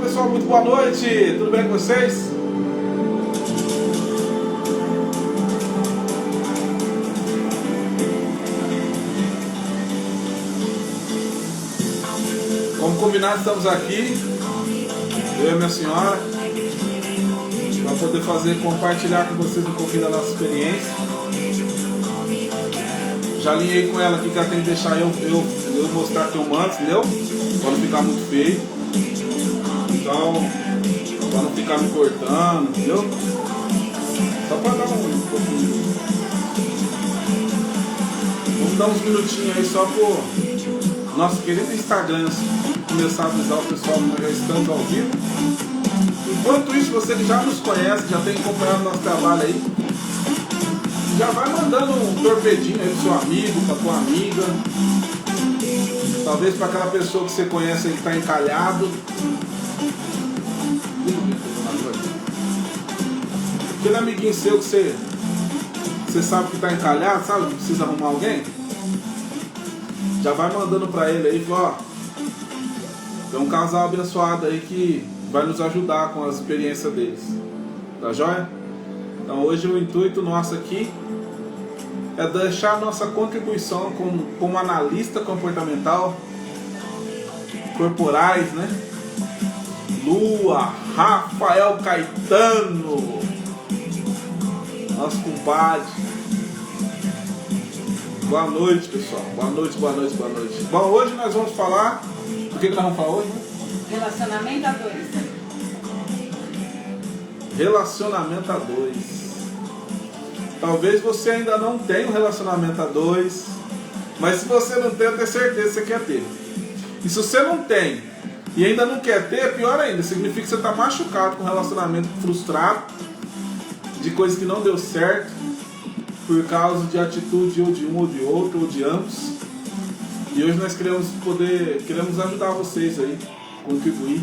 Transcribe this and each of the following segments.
pessoal, muito boa noite, tudo bem com vocês? Como combinado, estamos aqui, eu e minha senhora, para poder compartilhar com vocês um pouquinho da nossa experiência. Já alinhei com ela aqui que ela tem que deixar eu mostrar filmando antes, entendeu? Para não ficar muito feio. Então, para não ficar me cortando, entendeu? Só para dar um pouquinho. Vamos dar uns minutinhos aí só pro nosso querido Instagram começar a avisar o pessoal que nós já estamos ao vivo. Enquanto isso, você que já nos conhece, já tem acompanhado nosso trabalho aí, já vai mandando um torpedinho aí pro seu amigo, pra tua amiga, talvez para aquela pessoa que você conhece aí que está encalhado. Aquele amiguinho seu que você sabe que está encalhado, sabe que precisa arrumar alguém, já vai mandando para ele aí, fala, ó, tem um casal abençoado aí que vai nos ajudar com as experiências deles, tá joia? Então hoje o intuito nosso aqui é deixar a nossa contribuição como analista comportamental, corporais, né? Lua, Rafael Caetano, nosso compadre. Boa noite, pessoal. Boa noite, boa noite, boa noite. Bom, hoje nós vamos falar... O que nós vamos falar hoje? Relacionamento a dois. Relacionamento a dois. Talvez você ainda não tenha um relacionamento a dois, mas se você não tem, eu tenho certeza que você quer ter. E se você não tem e ainda não quer ter, pior ainda, significa que você está machucado com um relacionamento frustrado, de coisas que não deu certo, por causa de atitude ou de um ou de outro, ou de ambos. E hoje nós queremos ajudar vocês aí, contribuir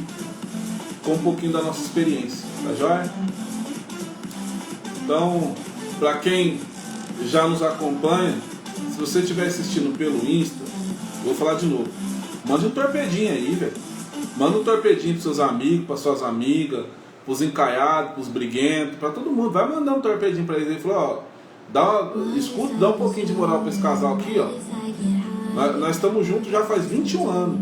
com um pouquinho da nossa experiência, tá joia? Então, para quem já nos acompanha, se você estiver assistindo pelo Insta, vou falar de novo, mande um torpedinho aí, velho. Manda um torpedinho pros seus amigos, para suas amigas, pros encaiados, pros briguentos, para todo mundo. Vai mandar um torpedinho para eles e falar, ó, escuta, dá um pouquinho de moral para esse casal aqui, ó. Nós estamos juntos já faz 21 anos.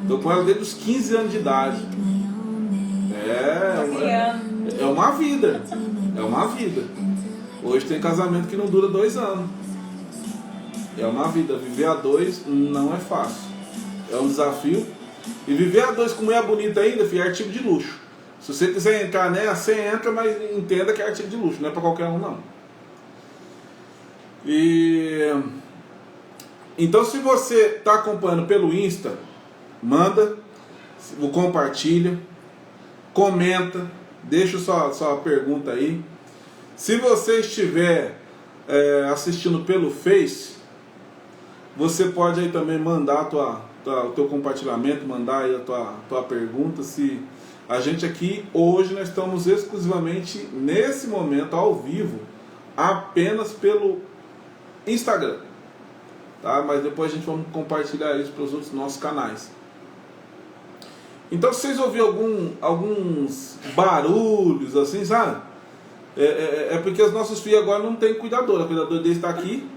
Estou com ela desde os 15 anos de idade. É uma vida. É uma vida. Hoje tem casamento que não dura 2 anos. É uma vida. Viver a dois não é fácil. É um desafio. E viver a dois com mulher bonita ainda, filho, é artigo de luxo. Se você quiser entrar nela, você entra, mas entenda que é artigo de luxo. Não é para qualquer um, não. Então, se você está acompanhando pelo Insta, manda, compartilha, comenta, deixa sua pergunta aí. Se você estiver assistindo pelo Face, você pode aí também mandar o teu compartilhamento, mandar aí a tua pergunta. Se a gente aqui, hoje, nós estamos exclusivamente, nesse momento, ao vivo, apenas pelo Instagram. Tá? Mas depois a gente vai compartilhar isso para os outros nossos canais. Então, se vocês ouvirem alguns barulhos assim, sabe? É porque os nossos filhos agora não tem cuidador. O cuidador deles está aqui.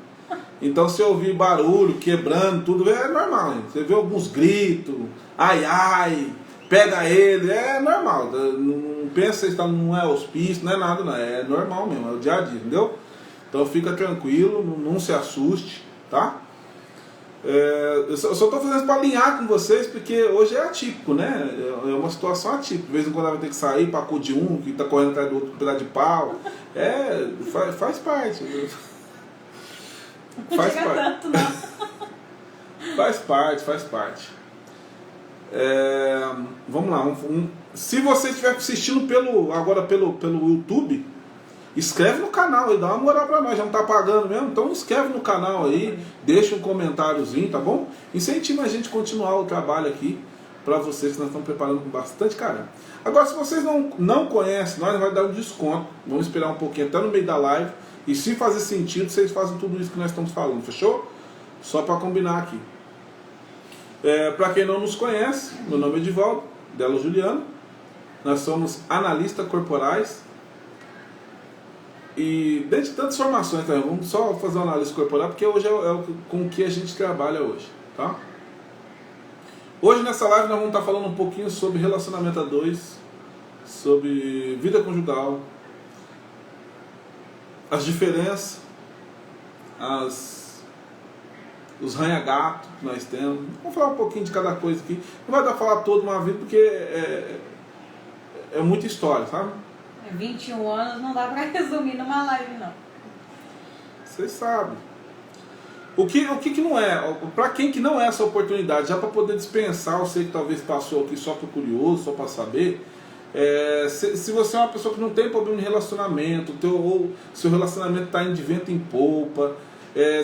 Então, se ouvir barulho, quebrando, tudo, é normal. Hein? Você vê alguns gritos, ai, ai, pega ele, é normal. Não pensa que não é hospício, não é nada, não. É normal mesmo, é o dia a dia, entendeu? Então, fica tranquilo, não se assuste, tá? Eu só estou fazendo isso para alinhar com vocês, porque hoje é atípico, né? É uma situação atípica. De vez em quando ela vai ter que sair para acudir um que está correndo atrás do outro com um pedaço de pau. Faz parte. Faz parte. Faz parte. Vamos lá. Se você estiver assistindo agora pelo YouTube, escreve no canal aí, dá uma moral pra nós, já não tá pagando mesmo, então escreve no canal aí, deixa um comentáriozinho, tá bom? Incentiva a gente a continuar o trabalho aqui pra vocês, que nós estamos preparando com bastante carinho. Agora, se vocês não conhecem, nós vamos dar um desconto, vamos esperar um pouquinho até no meio da live, e se fazer sentido, vocês fazem tudo isso que nós estamos falando, fechou? Só pra combinar aqui. Pra quem não nos conhece, meu nome é Edivaldo, Delo Juliano, nós somos analistas corporais e dentre tantas formações, tá? Vamos só fazer uma análise corporal porque hoje é com o que a gente trabalha hoje, tá? Hoje nessa live nós vamos estar falando um pouquinho sobre relacionamento a dois, sobre vida conjugal, as diferenças, os ranha-gato que nós temos. Vamos falar um pouquinho de cada coisa aqui. Não vai dar pra falar toda uma vida porque é muita história, sabe? 21 anos não dá pra resumir numa live, não. Vocês sabem. O que não é, para quem que não é essa oportunidade, já para poder dispensar, eu sei que talvez passou aqui só por curioso, só para saber, se você é uma pessoa que não tem problema de relacionamento, ou seu relacionamento está indo de vento em polpa,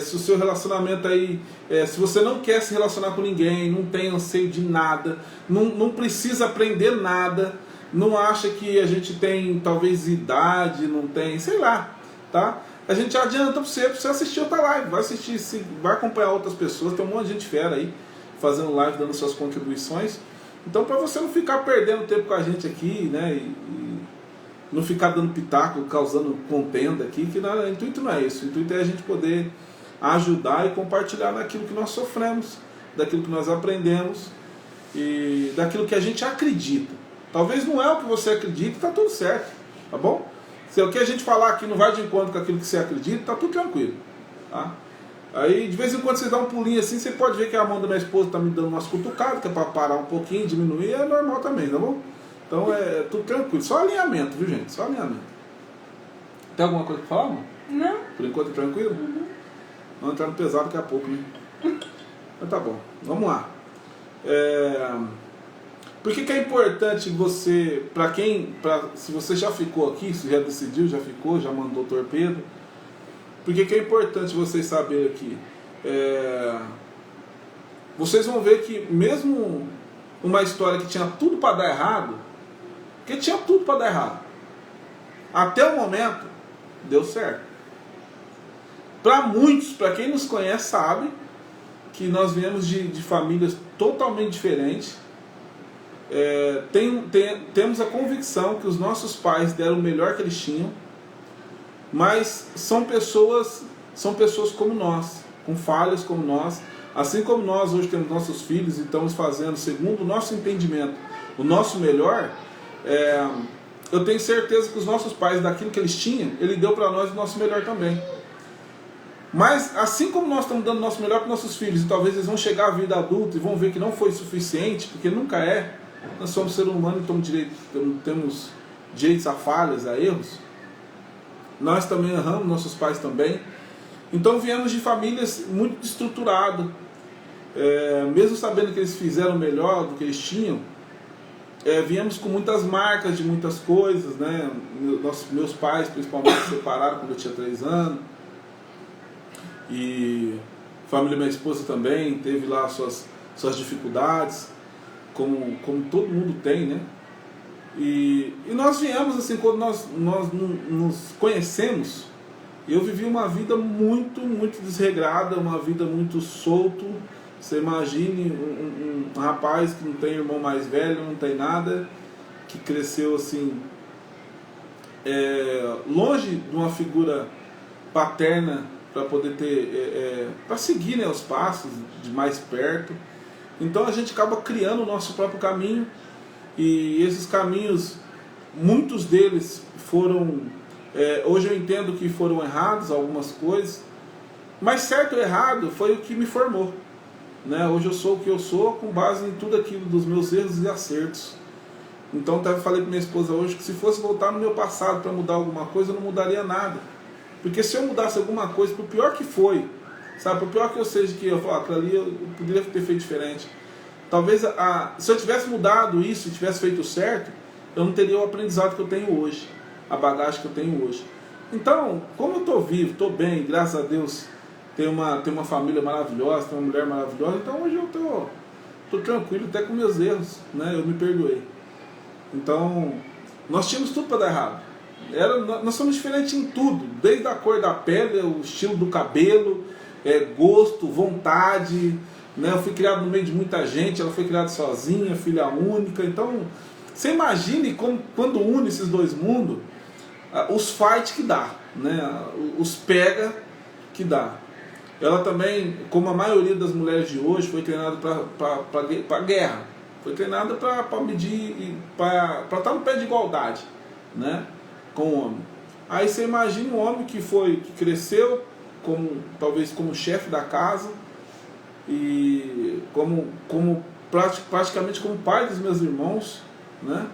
se o seu relacionamento aí, se você não quer se relacionar com ninguém, não tem anseio de nada, não precisa aprender nada, não acha que a gente tem talvez idade, não tem, sei lá, tá? A gente adianta para você assistir outra live, vai assistir, vai acompanhar outras pessoas, tem um monte de gente fera aí, fazendo live, dando suas contribuições. Então, para você não ficar perdendo tempo com a gente aqui, né, e não ficar dando pitaco, causando contenda aqui, que o intuito não é isso. O intuito é a gente poder ajudar e compartilhar naquilo que nós sofremos, daquilo que nós aprendemos e daquilo que a gente acredita. Talvez não é o que você acredita, tá tudo certo, tá bom? Se o que a gente falar aqui não vai de encontro com aquilo que você acredita, tá tudo tranquilo, tá? Aí de vez em quando você dá um pulinho assim, você pode ver que a mão da minha esposa tá me dando umas cutucadas, que é para parar um pouquinho, diminuir, é normal também, tá bom? Então é tudo tranquilo, só alinhamento, viu gente? Só alinhamento. Tem alguma coisa para falar, mano? Não. Por enquanto é tranquilo? Uhum. Vamos entrar no pesado daqui a pouco, né? Mas tá bom, vamos lá. Por que é importante você, se você já ficou aqui, se já decidiu, já ficou, já mandou torpedo, por que é importante vocês saberem aqui? Vocês vão ver que mesmo uma história que tinha tudo para dar errado, que tinha tudo para dar errado, até o momento, deu certo. Para muitos, para quem nos conhece sabe, que nós viemos de famílias totalmente diferentes. Temos a convicção que os nossos pais deram o melhor que eles tinham, mas são pessoas como nós, com falhas como nós, assim como nós hoje temos nossos filhos e estamos fazendo segundo o nosso entendimento o nosso melhor. Eu tenho certeza que os nossos pais, daquilo que eles tinham, ele deu para nós o nosso melhor também. Mas assim como nós estamos dando o nosso melhor para nossos filhos, e talvez eles vão chegar à vida adulta e vão ver que não foi suficiente, porque nunca é. Nós somos seres humanos e temos direitos a falhas, a erros. Nós também erramos, nossos pais também. Então viemos de famílias muito estruturadas. Mesmo sabendo que eles fizeram melhor do que eles tinham, viemos com muitas marcas de muitas coisas, né? Meus pais principalmente se separaram quando eu tinha 3 anos. E a família da minha esposa também teve lá suas dificuldades, como todo mundo tem, né? E nós viemos assim, quando nós nos conhecemos, eu vivi uma vida muito, muito desregrada, uma vida muito solto. Você imagine um rapaz que não tem irmão mais velho, não tem nada, que cresceu assim, longe de uma figura paterna para poder ter, para seguir, né, os passos de mais perto. Então a gente acaba criando o nosso próprio caminho, e esses caminhos, muitos deles foram, hoje eu entendo que foram errados, algumas coisas, mas certo ou errado foi o que me formou, né? Hoje eu sou o que eu sou com base em tudo aquilo dos meus erros e acertos. Então até falei para minha esposa hoje que se fosse voltar no meu passado para mudar alguma coisa, eu não mudaria nada. Porque se eu mudasse alguma coisa, por pior que foi, sabe, por pior que eu seja, que eu falo, aquilo ali eu poderia ter feito diferente. Talvez se eu tivesse mudado isso e tivesse feito certo, eu não teria o aprendizado que eu tenho hoje, a bagagem que eu tenho hoje. Então, como eu estou vivo, estou bem, graças a Deus, tenho uma família maravilhosa, tenho uma mulher maravilhosa, então hoje eu estou tranquilo até com meus erros, né? Eu me perdoei. Então, nós tínhamos tudo para dar errado. Nós somos diferentes em tudo, desde a cor da pele, o estilo do cabelo, gosto, vontade, né? Eu fui criado no meio de muita gente, ela foi criada sozinha, filha única. Então, você imagine como, quando une esses dois mundos, os fight que dá, né? Os pega que dá. Ela também, como a maioria das mulheres de hoje, foi treinada para guerra. Foi treinada para medir, para estar no pé de igualdade, né, com o homem. Aí você imagina um homem que cresceu talvez como chefe da casa e praticamente como pai dos meus irmãos, né?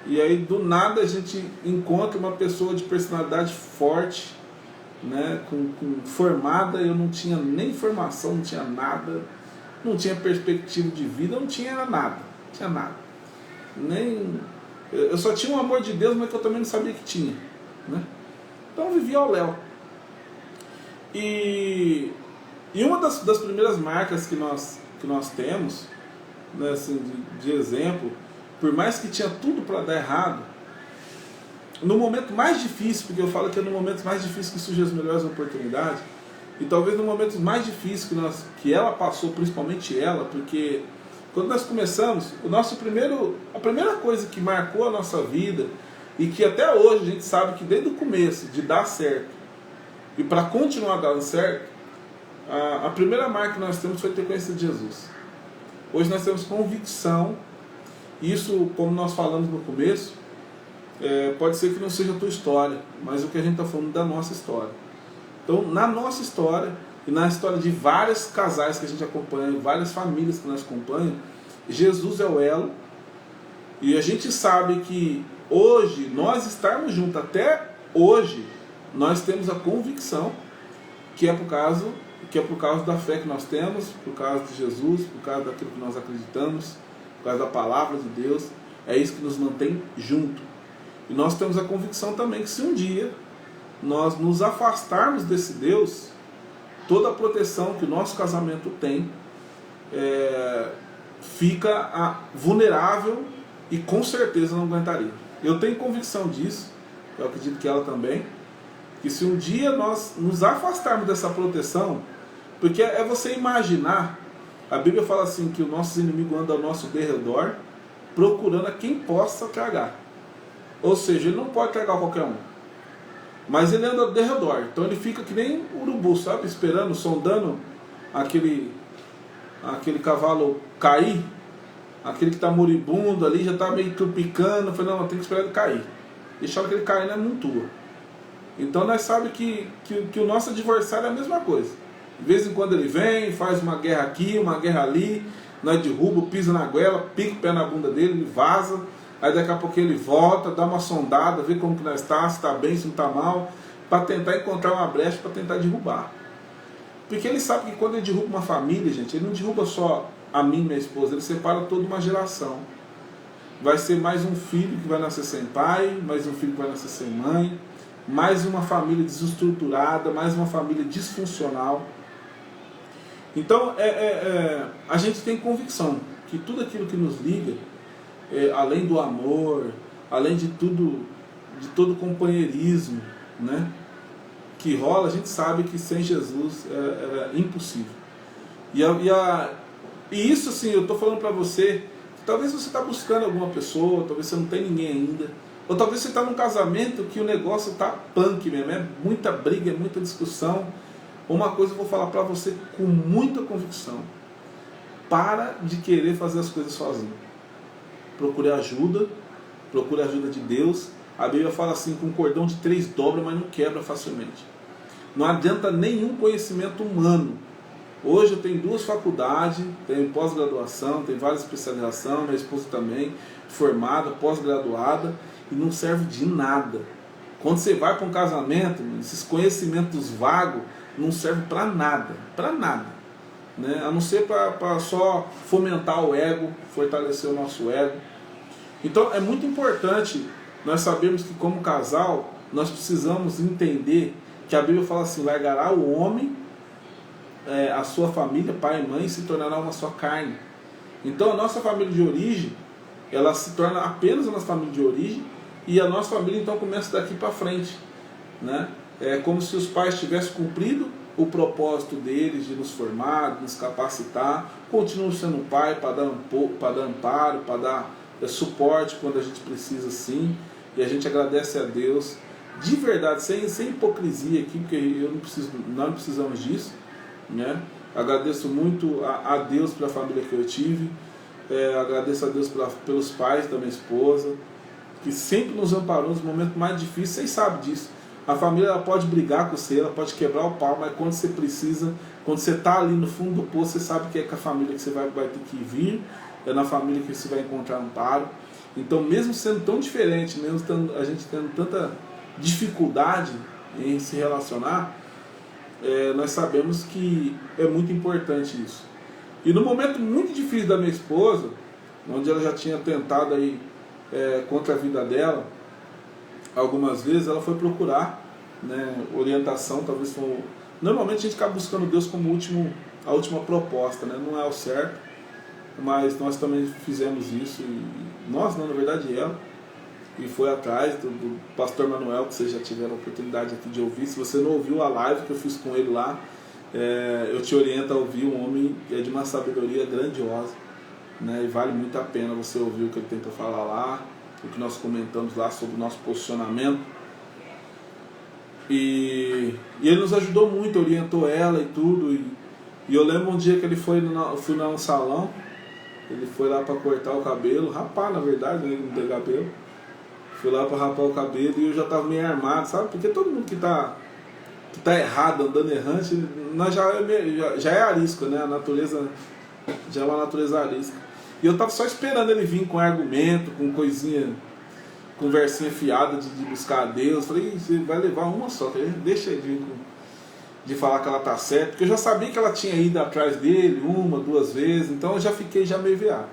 E aí do nada a gente encontra uma pessoa de personalidade forte, né, formada. Eu não tinha nem formação, não tinha nada, não tinha perspectiva de vida, não tinha nada, eu só tinha o amor de Deus, mas que eu também não sabia que tinha, né? Então eu vivia ao léu. E uma das primeiras marcas que nós temos, né, assim, de exemplo, por mais que tinha tudo para dar errado, no momento mais difícil, porque eu falo que é no momento mais difícil que surgem as melhores oportunidades, e talvez no momento mais difícil que ela passou, principalmente ela, porque quando nós começamos, a primeira coisa que marcou a nossa vida, e que até hoje a gente sabe que desde o começo, de dar certo, e para continuar dando certo, a primeira marca que nós temos foi ter conhecido Jesus. Hoje nós temos convicção, isso, como nós falamos no começo, pode ser que não seja a tua história, mas o que a gente está falando da nossa história. Então, na nossa história, e na história de vários casais que a gente acompanha, várias famílias que nós acompanhamos, Jesus é o elo, e a gente sabe que hoje, nós estarmos juntos até hoje, nós temos a convicção que é por causa da fé que nós temos, por causa de Jesus, por causa daquilo que nós acreditamos, por causa da palavra de Deus. É isso que nos mantém junto. E nós temos a convicção também que se um dia nós nos afastarmos desse Deus, toda a proteção que o nosso casamento tem fica vulnerável e com certeza não aguentaria. Eu tenho convicção disso, eu acredito que ela também, que se um dia nós nos afastarmos dessa proteção, porque é você imaginar, a Bíblia fala assim, que o nosso inimigo anda ao nosso derredor, procurando a quem possa tragar. Ou seja, ele não pode tragar qualquer um, mas ele anda ao derredor. Então ele fica que nem urubu, sabe? Esperando, sondando aquele cavalo cair, aquele que está moribundo ali, já está meio tropicando. Eu falei, não, tem que esperar ele cair. Deixar que ele cair não é muito tua. Então nós sabemos que o nosso adversário é a mesma coisa. De vez em quando ele vem, faz uma guerra aqui, uma guerra ali, nós derruba, pisa na goela, pica o pé na bunda dele, ele vaza. Aí daqui a pouco ele volta, dá uma sondada, vê como que nós está, se está bem, se não está mal, para tentar encontrar uma brecha, para tentar derrubar. Porque ele sabe que quando ele derruba uma família, gente, ele não derruba só a mim e minha esposa, ele separa toda uma geração. Vai ser mais um filho que vai nascer sem pai, mais um filho que vai nascer sem mãe, mais uma família desestruturada, mais uma família disfuncional. Então, a gente tem convicção que tudo aquilo que nos liga, além do amor, além de todo companheirismo, né, que rola, a gente sabe que sem Jesus é impossível. E isso, assim, eu estou falando para você, talvez você está buscando alguma pessoa, talvez você não tem ninguém ainda, ou talvez você está num casamento que o negócio está punk mesmo, é muita briga, é muita discussão. Uma coisa eu vou falar para você com muita convicção: para de querer fazer as coisas sozinho. Procure ajuda de Deus. A Bíblia fala assim, com um cordão de 3 dobra, mas não quebra facilmente. Não adianta nenhum conhecimento humano. Hoje eu tenho 2 faculdades, tenho pós-graduação, tenho várias especializações, minha esposa também, formada, pós-graduada, e não serve de nada. Quando você vai para um casamento, esses conhecimentos vagos não servem para nada, né? A não ser para só fomentar o ego, fortalecer o nosso ego. Então é muito importante nós sabermos que como casal nós precisamos entender que a Bíblia fala assim: largará o homem, a sua família, pai e mãe, se tornará uma só carne. Então a nossa família de origem, ela se torna apenas a nossa família de origem, e a nossa família então começa daqui para frente, né? É como se os pais tivessem cumprido o propósito deles de nos formar, de nos capacitar. Continuo sendo pai para dar amparo, para dar suporte quando a gente precisa, sim. E a gente agradece a Deus, de verdade, sem hipocrisia aqui, porque nós não precisamos disso, né? Agradeço muito a Deus pela família que eu tive, agradeço a Deus pelos pais da minha esposa, que sempre nos amparou nos momentos mais difíceis. Vocês sabem disso. A família, ela pode brigar com você, ela pode quebrar o pau, mas quando você precisa, quando você está ali no fundo do poço, você sabe que é com a família que você vai ter que vir, é na família que você vai encontrar amparo. Então, mesmo sendo tão diferente, mesmo a gente tendo tanta dificuldade em se relacionar, nós sabemos que é muito importante isso. E no momento muito difícil da minha esposa, onde ela já tinha tentado aí, contra a vida dela, algumas vezes ela foi procurar, né, orientação. Talvez normalmente a gente acaba buscando Deus como a última proposta, né? Não é o certo, mas nós também fizemos isso, e nós não, na verdade ela, e foi atrás do pastor Manuel, que vocês já tiveram a oportunidade aqui de ouvir. Se você não ouviu a live que eu fiz com ele lá, eu te oriento a ouvir. Um homem de uma sabedoria grandiosa, né? E vale muito a pena você ouvir o que ele tem para falar lá, o que nós comentamos lá sobre o nosso posicionamento. E ele nos ajudou muito, orientou ela e tudo. E eu lembro um dia que ele eu fui no salão, ele foi lá para cortar o cabelo, rapar na verdade, ele não tem cabelo. Fui lá para rapar o cabelo e eu já estava meio armado, sabe? Porque todo mundo que tá errado, andando errante, nós já é arisco, né? A natureza já é uma natureza arisca. E eu estava só esperando ele vir com argumento, com coisinha, conversinha fiada de buscar a Deus. Falei, você vai levar uma só, deixa ele vir de falar que ela tá certa, porque eu já sabia que ela tinha ido atrás dele 1, 2 vezes, então eu já fiquei meio veado.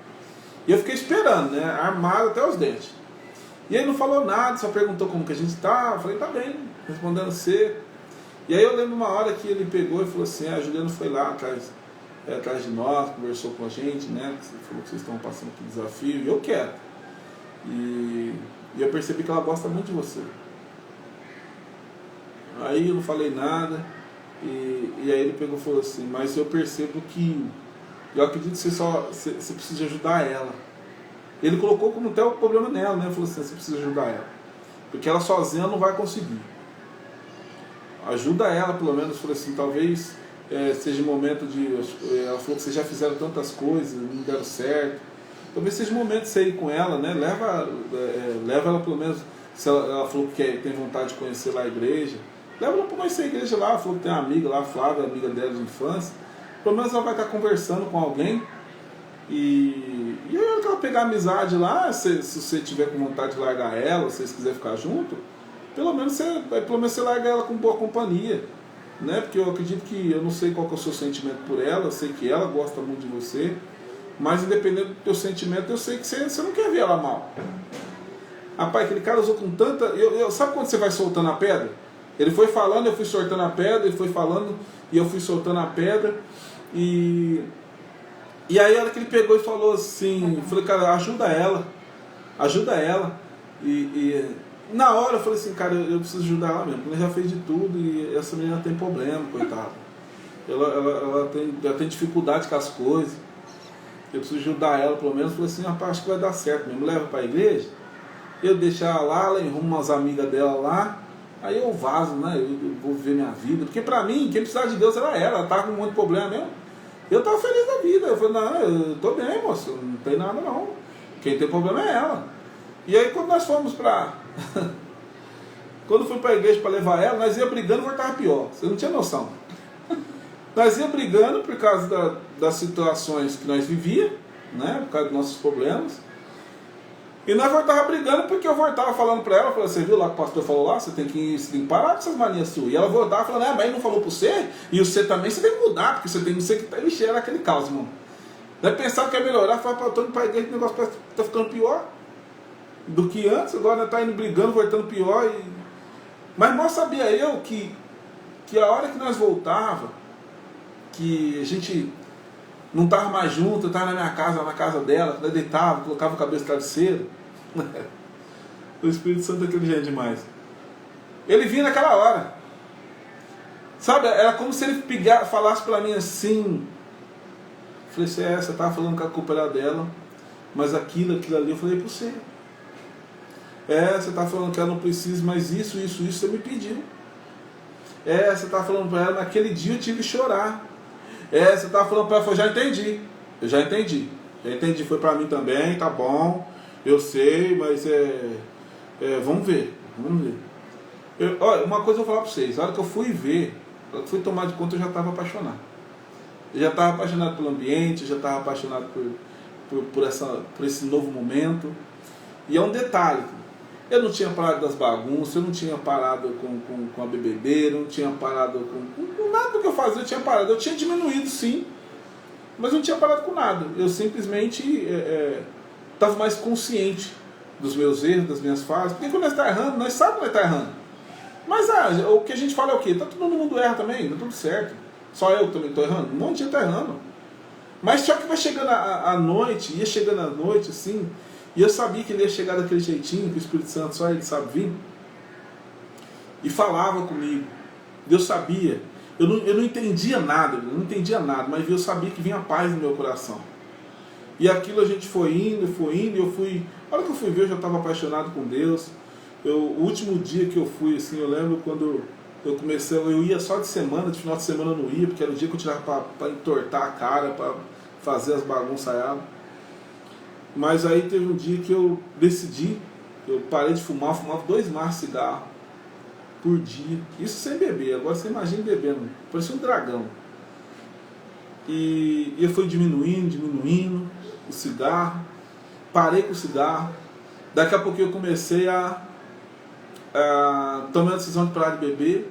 E eu fiquei esperando, né? Armado até os dentes. E ele não falou nada, só perguntou como que a gente tá. Eu falei, tá bem, respondendo seco. E aí eu lembro uma hora que ele pegou e falou assim, a Juliana foi lá atrás de nós, conversou com a gente, né? Falou que vocês estão passando por desafio, e eu quero. E eu percebi que ela gosta muito de você. Aí eu não falei nada, e aí ele pegou e falou assim, mas eu percebo que eu acredito que você precisa ajudar ela. Ele colocou como até o problema nela, né? Falou assim, você precisa ajudar ela, porque ela sozinha não vai conseguir. Ajuda ela, pelo menos. Falou assim, talvez seja o momento de... Ela falou que vocês já fizeram tantas coisas, não deram certo. Talvez seja o momento de você ir com ela, né? Leva ela pelo menos, se ela falou que tem vontade de conhecer lá a igreja, leva ela para conhecer a igreja lá. Ela falou que tem uma amiga lá, a Flávia, amiga dela de infância. Pelo menos ela vai estar conversando com alguém. E aí ela pegar amizade lá, se você tiver com vontade de largar ela, se vocês quiserem ficar junto, pelo menos você larga ela com boa companhia, né? Porque eu acredito que, eu não sei qual que é o seu sentimento por ela, eu sei que ela gosta muito de você, mas independente do teu sentimento, eu sei que você não quer ver ela mal. Rapaz, aquele cara usou com tanta... sabe quando você vai soltando a pedra? Ele foi falando, eu fui soltando a pedra, ele foi falando e eu fui soltando a pedra. E aí a hora que ele pegou e falou assim, eu falei, cara, ajuda ela. E na hora eu falei assim, cara, eu preciso ajudar ela mesmo, porque ela já fez de tudo e essa menina tem problema, coitada. Ela tem dificuldade com as coisas. Eu preciso ajudar ela, pelo menos. Eu falei assim, rapaz, acho que vai dar certo mesmo. Leva para a igreja, eu deixar ela lá, ela arruma umas amigas dela lá, aí eu vazo, né? Eu vou viver minha vida. Porque pra mim, quem precisava de Deus era ela tava com um monte de problema mesmo. Eu tava feliz da vida. Eu falei, não, eu tô bem, moço, não tem nada não. Quem tem problema é ela. E aí quando nós fomos pra... quando fui pra igreja para levar ela, nós ia brigando e voltava pior. Você não tinha noção. Nós ia brigando por causa das situações que nós vivíamos, né? Por causa dos nossos problemas. E nós voltava brigando porque eu voltava falando pra ela, você viu lá que o pastor falou lá, você tem que parar com essas manias suas. E ela voltava falando, mas ele não falou pra você? E você também, você tem que mudar, porque você tem que ser que tá enchendo aquele caos, irmão. Daí pensava que ia melhorar, falava, eu tô indo pra igreja, o negócio tá ficando pior do que antes, agora tá indo brigando, voltando pior. Mas mal sabia eu que a hora que nós voltava, que a gente não estava mais junto, eu estava na minha casa, na casa dela, quando eu deitava, colocava o cabeça no travesseiro. O Espírito Santo é inteligente demais. Ele vinha naquela hora. Sabe, era como se ele falasse pra mim assim. Eu falei, você tava falando que a culpa era dela, mas aquilo ali eu falei pra você. Você tá falando que ela não precisa, mas isso você me pediu. Você tá falando pra ela, naquele dia eu tive que chorar. Você tá falando pra ela, eu já entendi, foi pra mim também, tá bom, eu sei, mas vamos ver. Olha, uma coisa eu vou falar pra vocês, a hora que eu fui ver, eu fui tomar de conta, eu já estava apaixonado. Eu já estava apaixonado pelo ambiente, eu já estava apaixonado por esse novo momento. E é um detalhe, eu não tinha parado das bagunças, eu não tinha parado com a bebedeira, eu não tinha parado com nada do que eu fazia, eu tinha parado. Eu tinha diminuído sim, mas não tinha parado com nada. Eu simplesmente estava mais consciente dos meus erros, das minhas falhas. Porque quando nós estamos errando, nós sabemos que nós estamos errando. Mas o que a gente fala é o quê? Todo mundo erra também, tá tudo certo. Só eu que também estou errando? Um monte de gente está errando. Mas só que vai chegando a noite, ia chegando a noite assim, e eu sabia que ele ia chegar daquele jeitinho, que o Espírito Santo só ele sabe vir, e falava comigo. Eu sabia, eu não entendia nada, mas eu sabia que vinha paz no meu coração. E aquilo a gente foi indo, e eu fui. A hora que eu fui ver, eu já estava apaixonado com Deus. O último dia que eu fui, assim, eu lembro quando eu comecei, eu ia só de final de semana eu não ia, porque era o dia que eu tirava para entortar a cara, para fazer as bagunçaiadas. Mas aí teve um dia que eu decidi, eu parei de fumar, fumava 2 maços de cigarro por dia, isso sem beber. Agora você imagina bebendo, parecia um dragão. E eu fui diminuindo o cigarro, parei com o cigarro. Daqui a pouco eu comecei a tomei a decisão de parar de beber.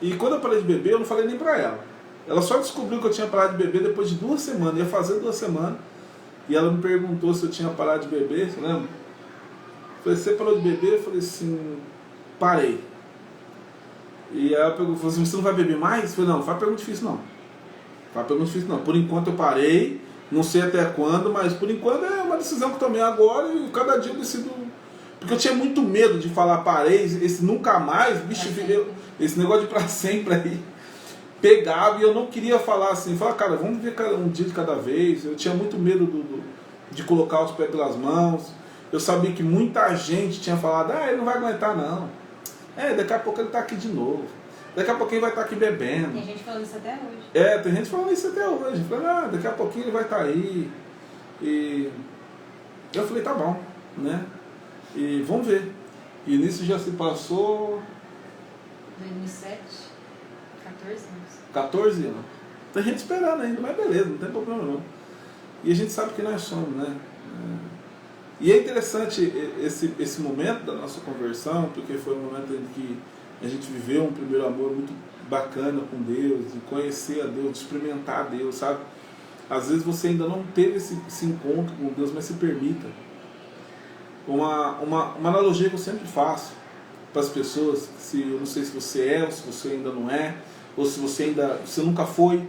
E quando eu parei de beber, eu não falei nem pra ela. Ela só descobriu que eu tinha parado de beber depois de 2 semanas. Ia fazer 2 semanas. E ela me perguntou se eu tinha parado de beber. Você lembra? Eu falei, você parou de beber? Eu falei assim, parei. E ela falou assim, você não vai beber mais? Eu falei, não faz pergunta difícil não. Por enquanto eu parei. Não sei até quando, mas por enquanto é uma decisão que eu tomei agora. E cada dia eu decido. Porque eu tinha muito medo de falar parei, esse nunca mais, bicho, esse negócio de pra sempre aí, pegava e eu não queria falar assim, falar, cara, vamos viver um dia de cada vez. Eu tinha muito medo de colocar os pés pelas mãos. Eu sabia que muita gente tinha falado, ele não vai aguentar não. Daqui a pouco ele tá aqui de novo. Daqui a pouquinho ele vai estar aqui bebendo. Tem gente falando isso até hoje. Tem gente falando isso até hoje. Falando, daqui a pouquinho ele vai estar aí. E eu falei, tá bom, né? E vamos ver. E nisso já se passou 2007, 14 anos. 14 anos. Tem gente esperando ainda, mas beleza, não tem problema não. E a gente sabe que nós somos, né? E é interessante esse momento da nossa conversão, porque foi um momento em que a gente viveu um primeiro amor muito bacana com Deus, de conhecer a Deus, de experimentar a Deus, sabe? Às vezes você ainda não teve esse encontro com Deus, mas se permita. Uma analogia que eu sempre faço para as pessoas, eu não sei se você é, ou se você ainda não é, ou se você nunca foi.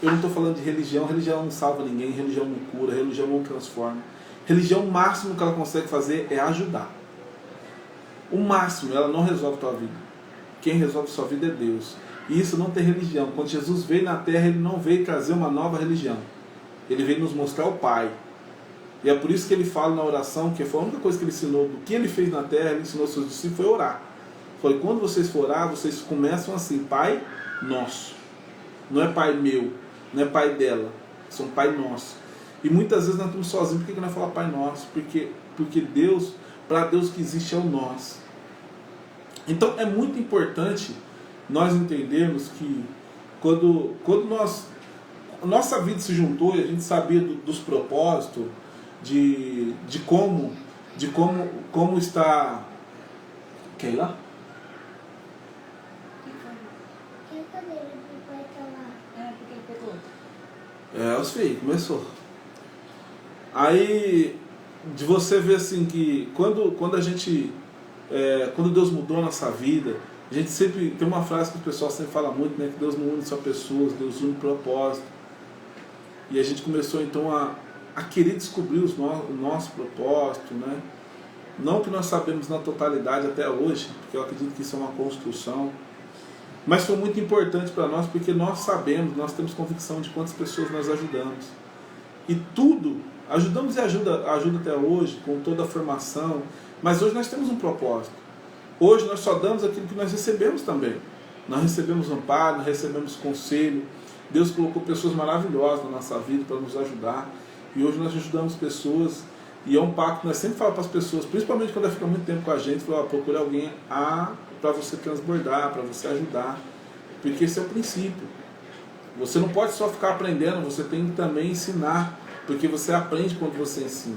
Eu não estou falando de religião não salva ninguém, religião não cura, religião não transforma. Religião, o máximo que ela consegue fazer é ajudar. O máximo, ela não resolve a tua vida. Quem resolve a sua vida é Deus. E isso não tem religião. Quando Jesus veio na terra, ele não veio trazer uma nova religião. Ele veio nos mostrar o Pai. E é por isso que ele fala na oração, que foi a única coisa que ele ensinou, do que ele fez na terra, ele ensinou aos seus discípulos, foi orar. Foi quando vocês for orar, vocês começam assim, Pai Nosso. Não é Pai meu, não é Pai dela, são Pai Nosso. E muitas vezes nós estamos sozinhos, por que nós falamos Pai Nosso? Porque Deus, para Deus que existe é o nós. Então é muito importante nós entendermos que quando nossa vida se juntou e a gente sabia dos propósitos, de como está. Quer ir lá? Que cadeira que vai estar lá? Porque ele pegou. Os filhos, começou. Aí, de você ver assim que quando a gente, quando Deus mudou a nossa vida, a gente sempre, tem uma frase que o pessoal sempre fala muito, né, que Deus não une só pessoas, Deus une propósito. E a gente começou então a querer descobrir o nosso propósito, né? Não que nós sabemos na totalidade até hoje, porque eu acredito que isso é uma construção, Mas foi muito importante para nós, porque nós sabemos, nós temos convicção de quantas pessoas nós ajudamos. E tudo, ajudamos e ajuda até hoje, com toda a formação, mas hoje nós temos um propósito. Hoje nós só damos aquilo que nós recebemos também. Nós recebemos amparo, nós recebemos conselho. Deus colocou pessoas maravilhosas na nossa vida para nos ajudar. E hoje nós ajudamos pessoas. E é um pacto que nós sempre falamos para as pessoas, principalmente quando ela fica muito tempo com a gente, procure alguém para você transbordar, para você ajudar. Porque esse é o princípio. Você não pode só ficar aprendendo, você tem que também ensinar. Porque você aprende quando você ensina.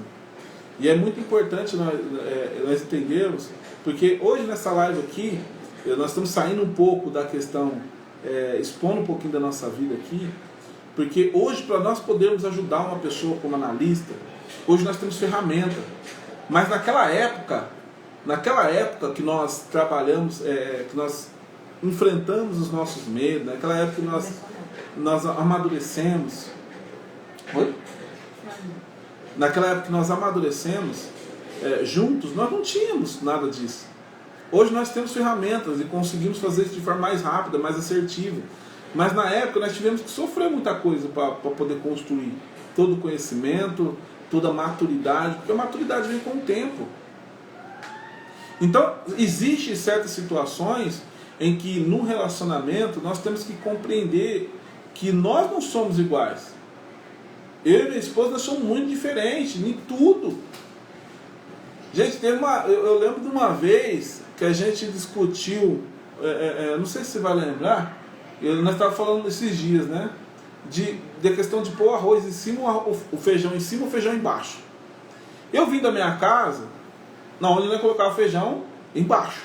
E é muito importante nós entendermos, porque hoje nessa live aqui, nós estamos saindo um pouco da questão, expondo um pouquinho da nossa vida aqui, porque hoje para nós podermos ajudar uma pessoa como analista, hoje nós temos ferramenta. Mas naquela época que nós trabalhamos, que nós enfrentamos os nossos medos, naquela época que nós amadurecemos. Oi? Naquela época que nós amadurecemos juntos, nós não tínhamos nada disso. Hoje nós temos ferramentas e conseguimos fazer isso de forma mais rápida, mais assertiva. Mas na época nós tivemos que sofrer muita coisa para poder construir todo o conhecimento, toda a maturidade, porque a maturidade vem com o tempo. Então, existem certas situações em que no relacionamento nós temos que compreender que nós não somos iguais. Eu e minha esposa, nós somos muito diferentes em tudo. Gente, eu lembro de uma vez que a gente discutiu, não sei se você vai lembrar, nós estávamos falando esses dias, né? Da questão de pôr o arroz em cima, o feijão em cima, o feijão embaixo. Eu vim da minha casa, onde ela colocava o feijão embaixo.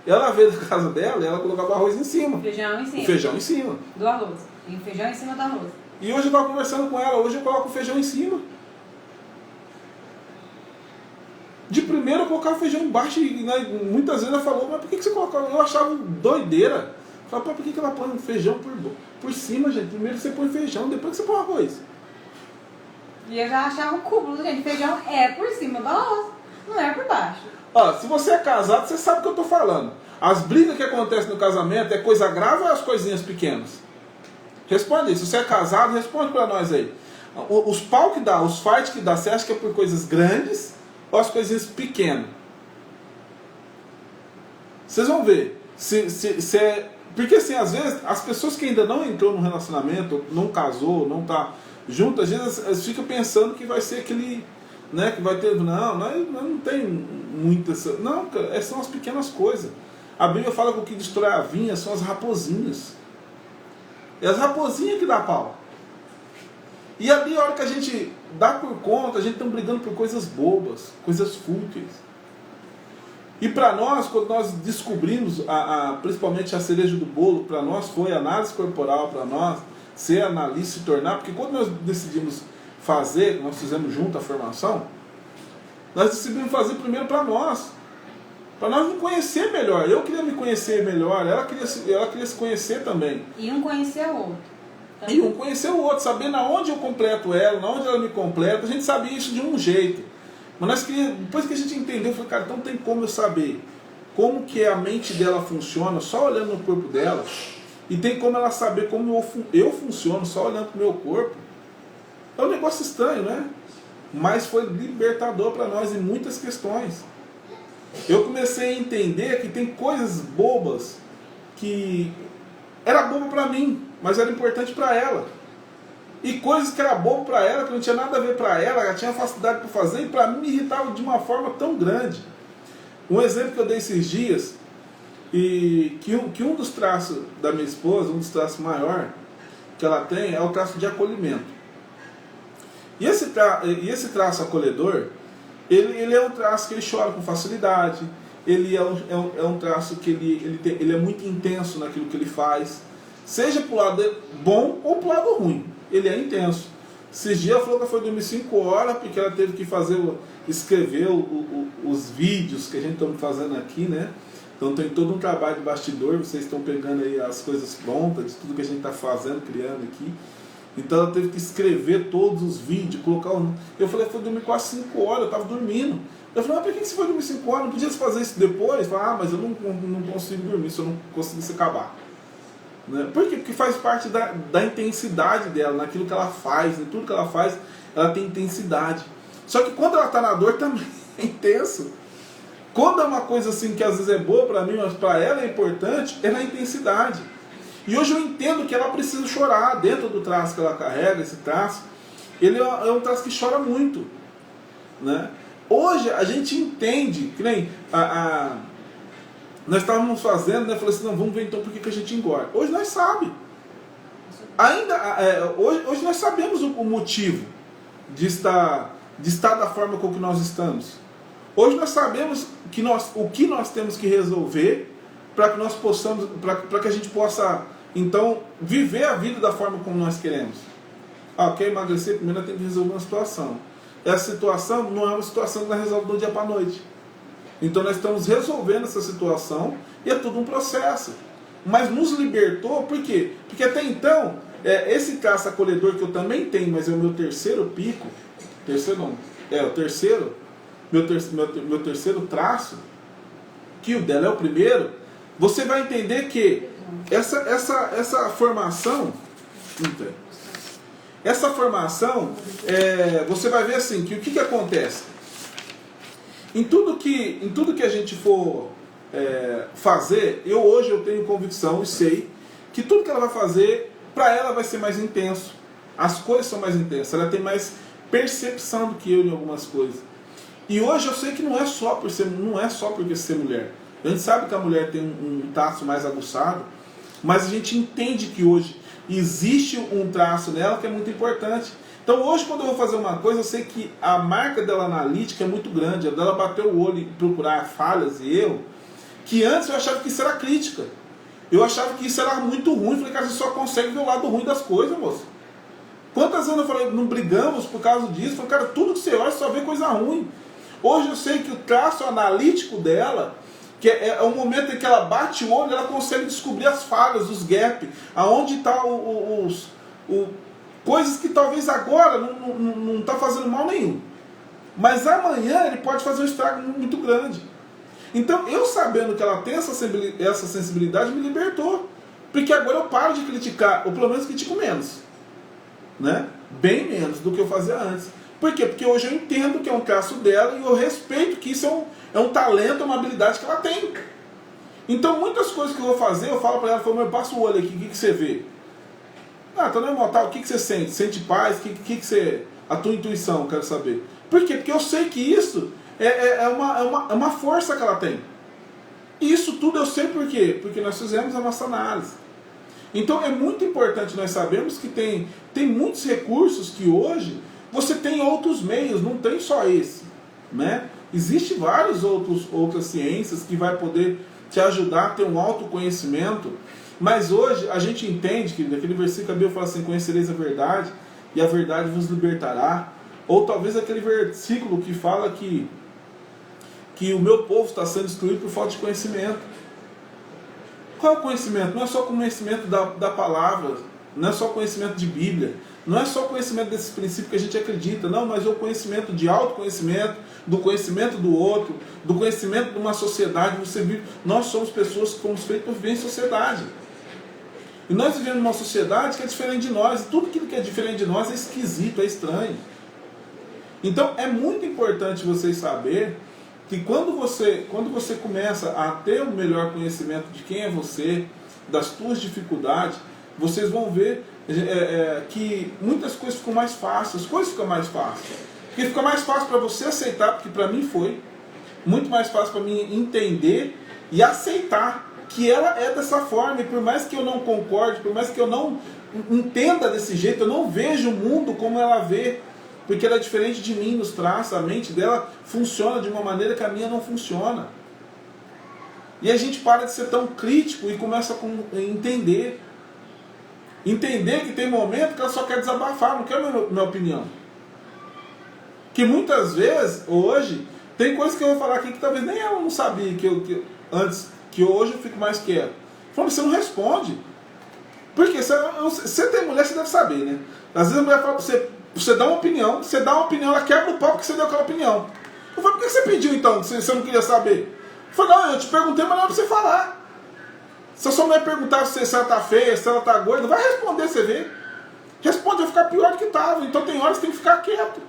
Ela veio da casa dela e ela colocava o arroz em cima. Feijão em cima. O feijão em cima. Do arroz. E o feijão em cima do arroz. E hoje eu estava conversando com ela, hoje eu coloco o feijão em cima. De primeiro eu colocava o feijão embaixo e muitas vezes ela falou, mas por que você colocava? Eu achava doideira. Eu falava, por que ela põe o feijão por cima, gente? Primeiro você põe feijão, depois você põe arroz. E eu já achava um cúmulo, gente. Feijão é por cima do arroz, não é por baixo. Ó, se você é casado, você sabe o que eu estou falando. As brigas que acontecem no casamento é coisa grave ou é as coisinhas pequenas? Responde aí. Se você é casado, responde para nós aí. Os pau que dá, os fights que dá, você acha que é por coisas grandes ou as coisinhas pequenas? Vocês vão ver. Porque assim, às vezes, as pessoas que ainda não entrou no relacionamento, não casou, não está junto, às vezes elas ficam pensando que vai ser aquele, né, que vai ter, não tem muitas, não, são as pequenas coisas. A Bíblia fala que o que destrói a vinha são as raposinhas. É as raposinhas que dá pau. E ali, a hora que a gente dá por conta, a gente está brigando por coisas bobas, coisas fúteis. E para nós, quando nós descobrimos, principalmente a cereja do bolo, para nós foi a análise corporal, para nós ser analista, se tornar, porque quando nós decidimos fazer, nós fizemos junto a formação, nós decidimos fazer primeiro para nós nos conhecer melhor. Eu queria me conhecer melhor, ela queria se conhecer também. E um conhecer o outro. E um conhecer o outro, sabendo aonde eu completo ela, aonde ela me completa. A gente sabia isso de um jeito. Mas nós queríamos, depois que a gente entendeu, eu falei, cara, então tem como eu saber como que a mente dela funciona só olhando no corpo dela. E tem como ela saber como eu funciono só olhando para o meu corpo. É um negócio estranho, né? Mas foi libertador para nós em muitas questões. Eu comecei a entender que tem coisas bobas que era bobo para mim, mas era importante para ela. E coisas que era bobo para ela, que não tinha nada a ver para ela tinha facilidade para fazer, e para mim me irritava de uma forma tão grande. Um exemplo que eu dei esses dias, e que um dos traços da minha esposa, um dos traços maior que ela tem, é o traço de acolhimento. E esse traço acolhedor, ele é um traço que ele chora com facilidade, ele é um traço que ele é muito intenso naquilo que ele faz, seja para o lado bom ou para o lado ruim, ele é intenso. Esses dias ela falou que foi dormir 5 horas, porque ela teve que escrever os vídeos que a gente está fazendo aqui, né? Então tem todo um trabalho de bastidor, vocês estão pegando aí as coisas prontas, de tudo que a gente está fazendo, criando aqui. Então ela teve que escrever todos os vídeos, colocar. Eu falei, foi dormir quase 5 horas, eu estava dormindo. Eu falei, mas por que você foi dormir 5 horas? Não podia fazer isso depois? Eu falei, mas eu não consigo dormir se eu não conseguisse acabar. Né? Por quê? Porque faz parte da intensidade dela, naquilo que ela faz, em tudo que ela faz, ela tem intensidade. Só que quando ela está na dor também é intenso. Quando é uma coisa assim que às vezes é boa para mim, mas para ela é importante, é na intensidade. E hoje eu entendo que ela precisa chorar dentro do traço que ela carrega, esse traço. Ele é um traço que chora muito. Né? Hoje a gente entende, que nem nós estávamos fazendo, né? Falei assim, não, vamos ver então por que a gente engorda. Hoje nós sabemos. Hoje nós sabemos o motivo de estar da forma com que nós estamos. Hoje nós sabemos o que nós temos que resolver para que nós possamos, para que a gente possa, então, viver a vida da forma como nós queremos. Quer emagrecer, primeiro nós temos que resolver uma situação. Essa situação não é uma situação que nós resolvemos do dia para a noite. Então nós estamos resolvendo essa situação e é tudo um processo. Mas nos libertou, por quê? Porque até então, esse traço acolhedor que eu também tenho, mas é o meu terceiro pico, meu terceiro traço, que o dela é o primeiro, você vai entender que essa formação, você vai ver assim, que o que acontece? Em tudo que a gente for fazer, hoje eu tenho convicção e sei que tudo que ela vai fazer, para ela vai ser mais intenso. As coisas são mais intensas, ela tem mais percepção do que eu em algumas coisas. E hoje eu sei que não é só porque ser mulher. A gente sabe que a mulher tem um traço mais aguçado, mas a gente entende que hoje existe um traço nela que é muito importante. Então hoje quando eu vou fazer uma coisa, eu sei que a marca dela analítica é muito grande, dela bater o olho e procurar falhas e erros, que antes eu achava que isso era crítica. Eu achava que isso era muito ruim. Falei, cara, você só consegue ver o lado ruim das coisas, moço. Quantas vezes eu falei, não brigamos por causa disso? Falei, cara, tudo que você olha, você só vê coisa ruim. Hoje eu sei que o traço analítico dela, que é o momento em que ela bate o olho, ela consegue descobrir as falhas, os gaps, aonde está coisas que talvez agora não está fazendo mal nenhum. Mas amanhã ele pode fazer um estrago muito grande. Então eu sabendo que ela tem essa sensibilidade me libertou. Porque agora eu paro de criticar, ou pelo menos critico menos. Né? Bem menos do que eu fazia antes. Por quê? Porque hoje eu entendo que é um traço dela e eu respeito que isso é um talento, uma habilidade que ela tem. Então muitas coisas que eu vou fazer, eu falo para ela, eu passa o olho aqui, o que você vê? Então não é mortal, o que você sente? Sente paz? A tua intuição, eu quero saber. Por quê? Porque eu sei que isso é uma força que ela tem. E isso tudo eu sei por quê? Porque nós fizemos a nossa análise. Então é muito importante nós sabermos que tem muitos recursos que hoje você tem outros meios, não tem só esse. Né? Existem várias outras ciências que vai poder te ajudar a ter um autoconhecimento. Mas hoje a gente entende que naquele versículo a Bíblia fala assim, conhecereis a verdade e a verdade vos libertará. Ou talvez aquele versículo que fala que o meu povo está sendo destruído por falta de conhecimento. Qual é o conhecimento? Não é só conhecimento da palavra, não é só conhecimento de Bíblia, não é só conhecimento desses princípios que a gente acredita, não, mas é o conhecimento de autoconhecimento, do conhecimento do outro, do conhecimento de uma sociedade. Você vive, nós somos pessoas que fomos feitas para viver em sociedade. E nós vivemos numa sociedade que é diferente de nós, e tudo aquilo que é diferente de nós é esquisito, é estranho. Então é muito importante vocês saberem que quando você começa a ter um melhor conhecimento de quem é você, das suas dificuldades, vocês vão ver que muitas coisas ficam mais fáceis, as coisas ficam mais fáceis. Porque fica mais fácil para você aceitar, porque para mim foi muito mais fácil para mim entender e aceitar que ela é dessa forma, e por mais que eu não concorde, por mais que eu não entenda desse jeito, eu não vejo o mundo como ela vê, porque ela é diferente de mim nos traços, a mente dela funciona de uma maneira que a minha não funciona. E a gente para de ser tão crítico e começa a entender. Entender que tem momento que ela só quer desabafar, não quer minha opinião. Que muitas vezes, hoje, tem coisas que eu vou falar aqui que talvez nem ela não sabia, antes, que hoje eu fico mais quieto. Falando, você não responde. Porque você tem mulher, você deve saber, né? Às vezes a mulher fala pra você dá uma opinião, ela quebra o pau porque você deu aquela opinião. Eu falei, por que você pediu então, se você não queria saber? Eu falei, não, eu te perguntei, mas não é pra você falar. Se a sua mulher perguntar se ela tá feia, se ela tá gorda, vai responder, você vê. Responde, vai ficar pior do que estava. Então tem horas que tem que ficar quieto.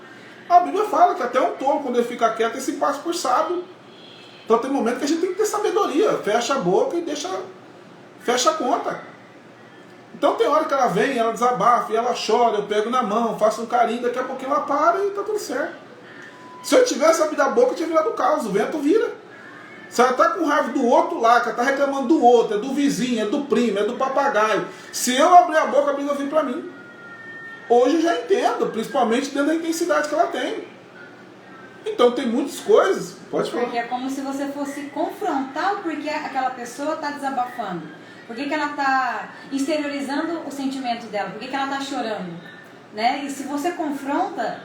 A Bíblia fala que até um tolo, quando ele fica quieto, ele se passa por sábio. Então tem momento que a gente tem que ter sabedoria. Fecha a boca e fecha a conta. Então tem hora que ela vem, ela desabafa, e ela chora, eu pego na mão, faço um carinho, daqui a pouquinho ela para e tá tudo certo. Se eu tivesse abrido a boca, eu tinha virado o caos, o vento vira. Se ela está com raiva do outro lá, que ela está reclamando do outro, é do vizinho, é do primo, é do papagaio. Se eu abrir a boca, a briga vem para mim. Hoje eu já entendo, principalmente dentro da intensidade que ela tem. Então tem muitas coisas, pode falar. Porque é como se você fosse confrontar o porquê aquela pessoa está desabafando. Por que ela está exteriorizando o sentimento dela, por que ela está chorando. Né? E se você confronta,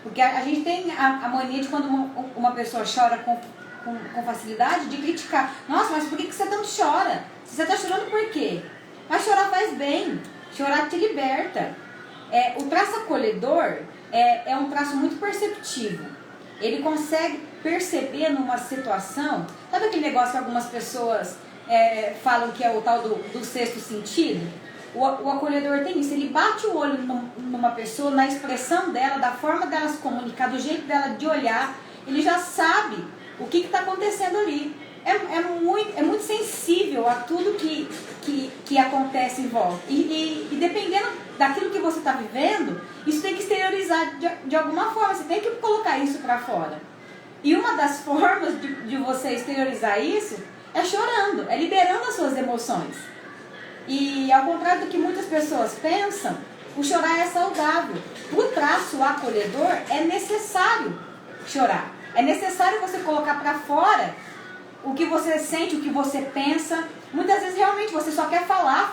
porque a gente tem a mania de quando uma pessoa chora com facilidade, de criticar. Nossa, mas por que você tanto chora? Você está chorando por quê? Mas chorar faz bem, chorar te liberta. O traço acolhedor é um traço muito perceptivo. Ele consegue perceber numa situação, sabe aquele negócio que algumas pessoas falam que é o tal do sexto sentido? O acolhedor tem isso, ele bate o olho numa pessoa, na expressão dela, da forma dela se comunicar, do jeito dela de olhar, ele já sabe o que está acontecendo ali. É muito sensível a tudo que acontece em volta. E dependendo daquilo que você está vivendo, isso tem que exteriorizar de alguma forma. Você tem que colocar isso para fora. E uma das formas de você exteriorizar isso é chorando, é liberando as suas emoções. E ao contrário do que muitas pessoas pensam, o chorar é saudável. O traço acolhedor é necessário chorar. É necessário você colocar para fora o que você sente, o que você pensa. Muitas vezes realmente você só quer falar,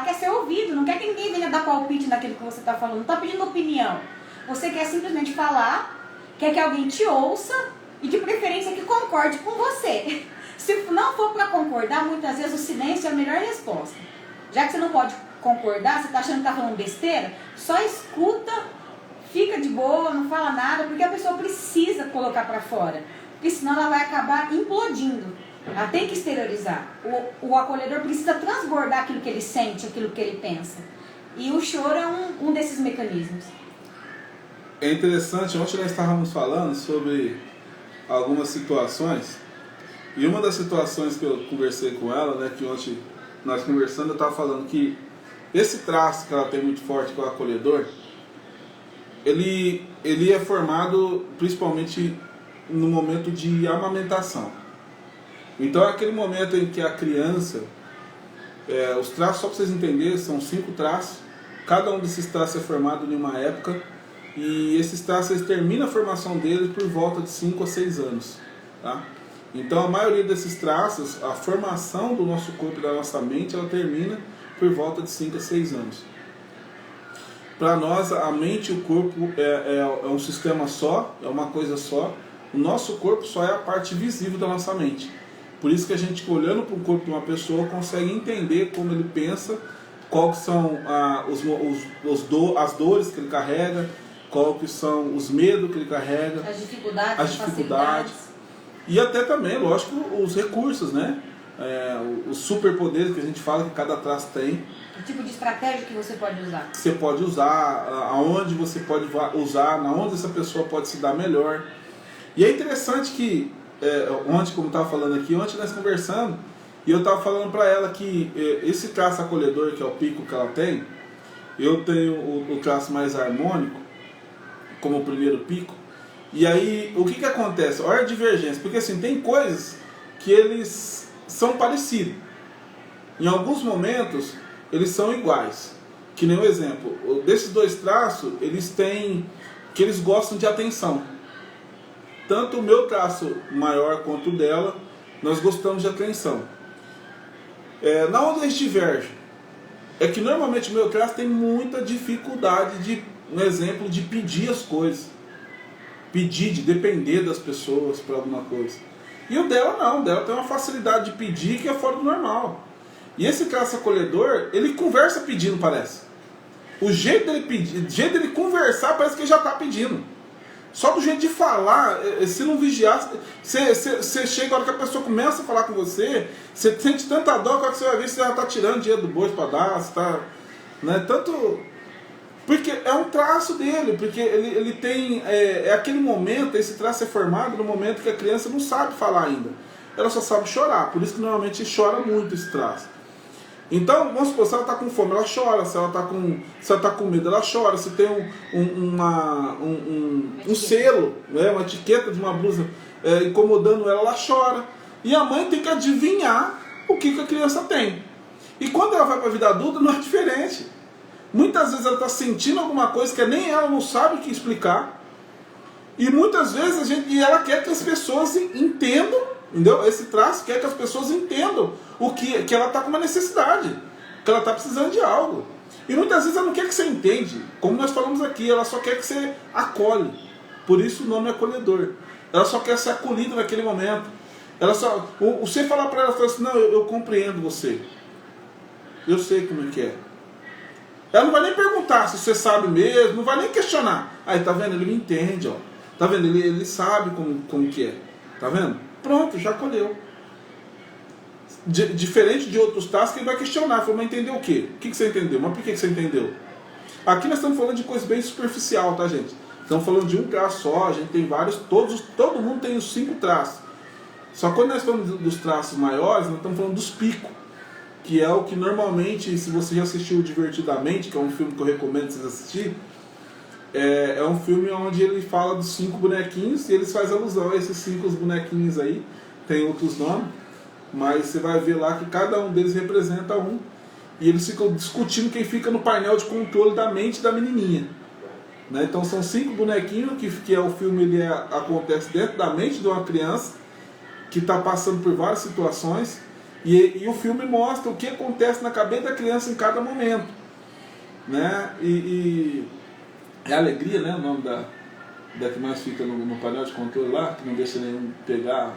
quer ser ouvido. Não quer que ninguém venha dar palpite naquilo que você está falando. Não está pedindo opinião. Você quer simplesmente falar, quer que alguém te ouça e de preferência que concorde com você. Se não for para concordar, muitas vezes o silêncio é a melhor resposta. Já que você não pode concordar, você está achando que está falando besteira, só escuta, fica de boa, não fala nada, porque a pessoa precisa colocar para fora. Porque senão ela vai acabar implodindo. Ela tem que exteriorizar. O acolhedor precisa transbordar aquilo que ele sente, aquilo que ele pensa. E o choro é um desses mecanismos. É interessante, ontem nós estávamos falando sobre algumas situações. E uma das situações que eu conversei com ela, né, que ontem nós conversando, eu estava falando que esse traço que ela tem muito forte, que é o acolhedor, ele é formado principalmente no momento de amamentação. Então é aquele momento em que a criança, os traços, só para vocês entenderem, são 5 traços, cada um desses traços é formado em uma época, e esses traços eles terminam a formação deles por volta de 5 a 6 anos. Tá? Então a maioria desses traços, a formação do nosso corpo e da nossa mente, ela termina por volta de 5 a 6 anos. Para nós, a mente e o corpo é um sistema só, é uma coisa só. O nosso corpo só é a parte visível da nossa mente. Por isso que a gente, olhando para o corpo de uma pessoa, consegue entender como ele pensa, quais são as dores que ele carrega, quais são os medos que ele carrega, as dificuldades. E até também, lógico, os recursos, né? Os superpoderes que a gente fala que cada traço tem. O tipo de estratégia que você pode usar. Que você pode usar, aonde você pode usar, aonde essa pessoa pode se dar melhor. E é interessante que, ontem, como eu estava falando aqui, ontem nós conversando, e eu estava falando para ela que esse traço acolhedor, que é o pico que ela tem, eu tenho o traço mais harmônico, como o primeiro pico. E aí, o que acontece? Olha a divergência, porque assim, tem coisas que eles são parecidos. Em alguns momentos, eles são iguais. Que nem um exemplo, desses 2 traços, eles gostam de atenção. Tanto o meu traço maior quanto o dela, nós gostamos de atenção. Na onde eles divergem? É que normalmente o meu traço tem muita dificuldade um exemplo, de pedir as coisas. Pedir, de depender das pessoas para alguma coisa. E o dela não, o dela tem uma facilidade de pedir que é fora do normal. E esse traço acolhedor, ele conversa pedindo, parece. O jeito dele pedir, o jeito dele conversar, parece que ele já está pedindo. Só do jeito de falar, se não vigiar, você chega, a hora que a pessoa começa a falar com você, você sente tanta dó que você vai ver se ela está tirando dinheiro do bolso para dar, você tá, né, tanto... Porque é um traço dele, porque ele tem... É aquele momento, esse traço é formado no momento que a criança não sabe falar ainda. Ela só sabe chorar, por isso que normalmente chora muito esse traço. Então, vamos supor, se ela está com fome, ela chora. Se ela está com medo, ela chora. Se tem um selo, né, uma etiqueta de uma blusa incomodando ela, ela chora. E a mãe tem que adivinhar o que a criança tem. E quando ela vai para a vida adulta, não é diferente. Muitas vezes ela está sentindo alguma coisa que nem ela não sabe o que explicar. E muitas vezes e ela quer que as pessoas entendam, entendeu? Esse traço quer que as pessoas entendam que ela está com uma necessidade, que ela está precisando de algo. E muitas vezes ela não quer que você entende, como nós falamos aqui, ela só quer que você acolhe. Por isso o nome é acolhedor. Ela só quer ser acolhida naquele momento. Você falar para ela, fala assim, não, eu compreendo você. Eu sei como é que é. Ela não vai nem perguntar se você sabe mesmo, não vai nem questionar. Aí, tá vendo? Ele me entende, ó. Tá vendo? Ele sabe como que é. Tá vendo? Pronto, já acolheu. Diferente de outros traços que ele vai questionar. Fala, mas entendeu o quê? O que você entendeu? Mas por que você entendeu? Aqui nós estamos falando de coisa bem superficial, tá, gente? Estamos falando de um traço só, a gente tem vários, todo mundo tem os 5 traços. Só que quando nós falamos dos traços maiores, nós estamos falando dos picos. Que é o que normalmente, se você já assistiu Divertidamente, que é um filme que eu recomendo vocês assistirem, é um filme onde ele fala dos 5 bonequinhos e eles fazem alusão a esses 5 bonequinhos aí, tem outros nomes, mas você vai ver lá que cada um deles representa um, e eles ficam discutindo quem fica no painel de controle da mente da menininha. Né? Então são 5 bonequinhos, que é o filme, acontece dentro da mente de uma criança que está passando por várias situações, e o filme mostra o que acontece na cabeça da criança em cada momento. Né? É Alegria, né? O nome da que mais fica no painel de controle lá, que não deixa nenhum pegar.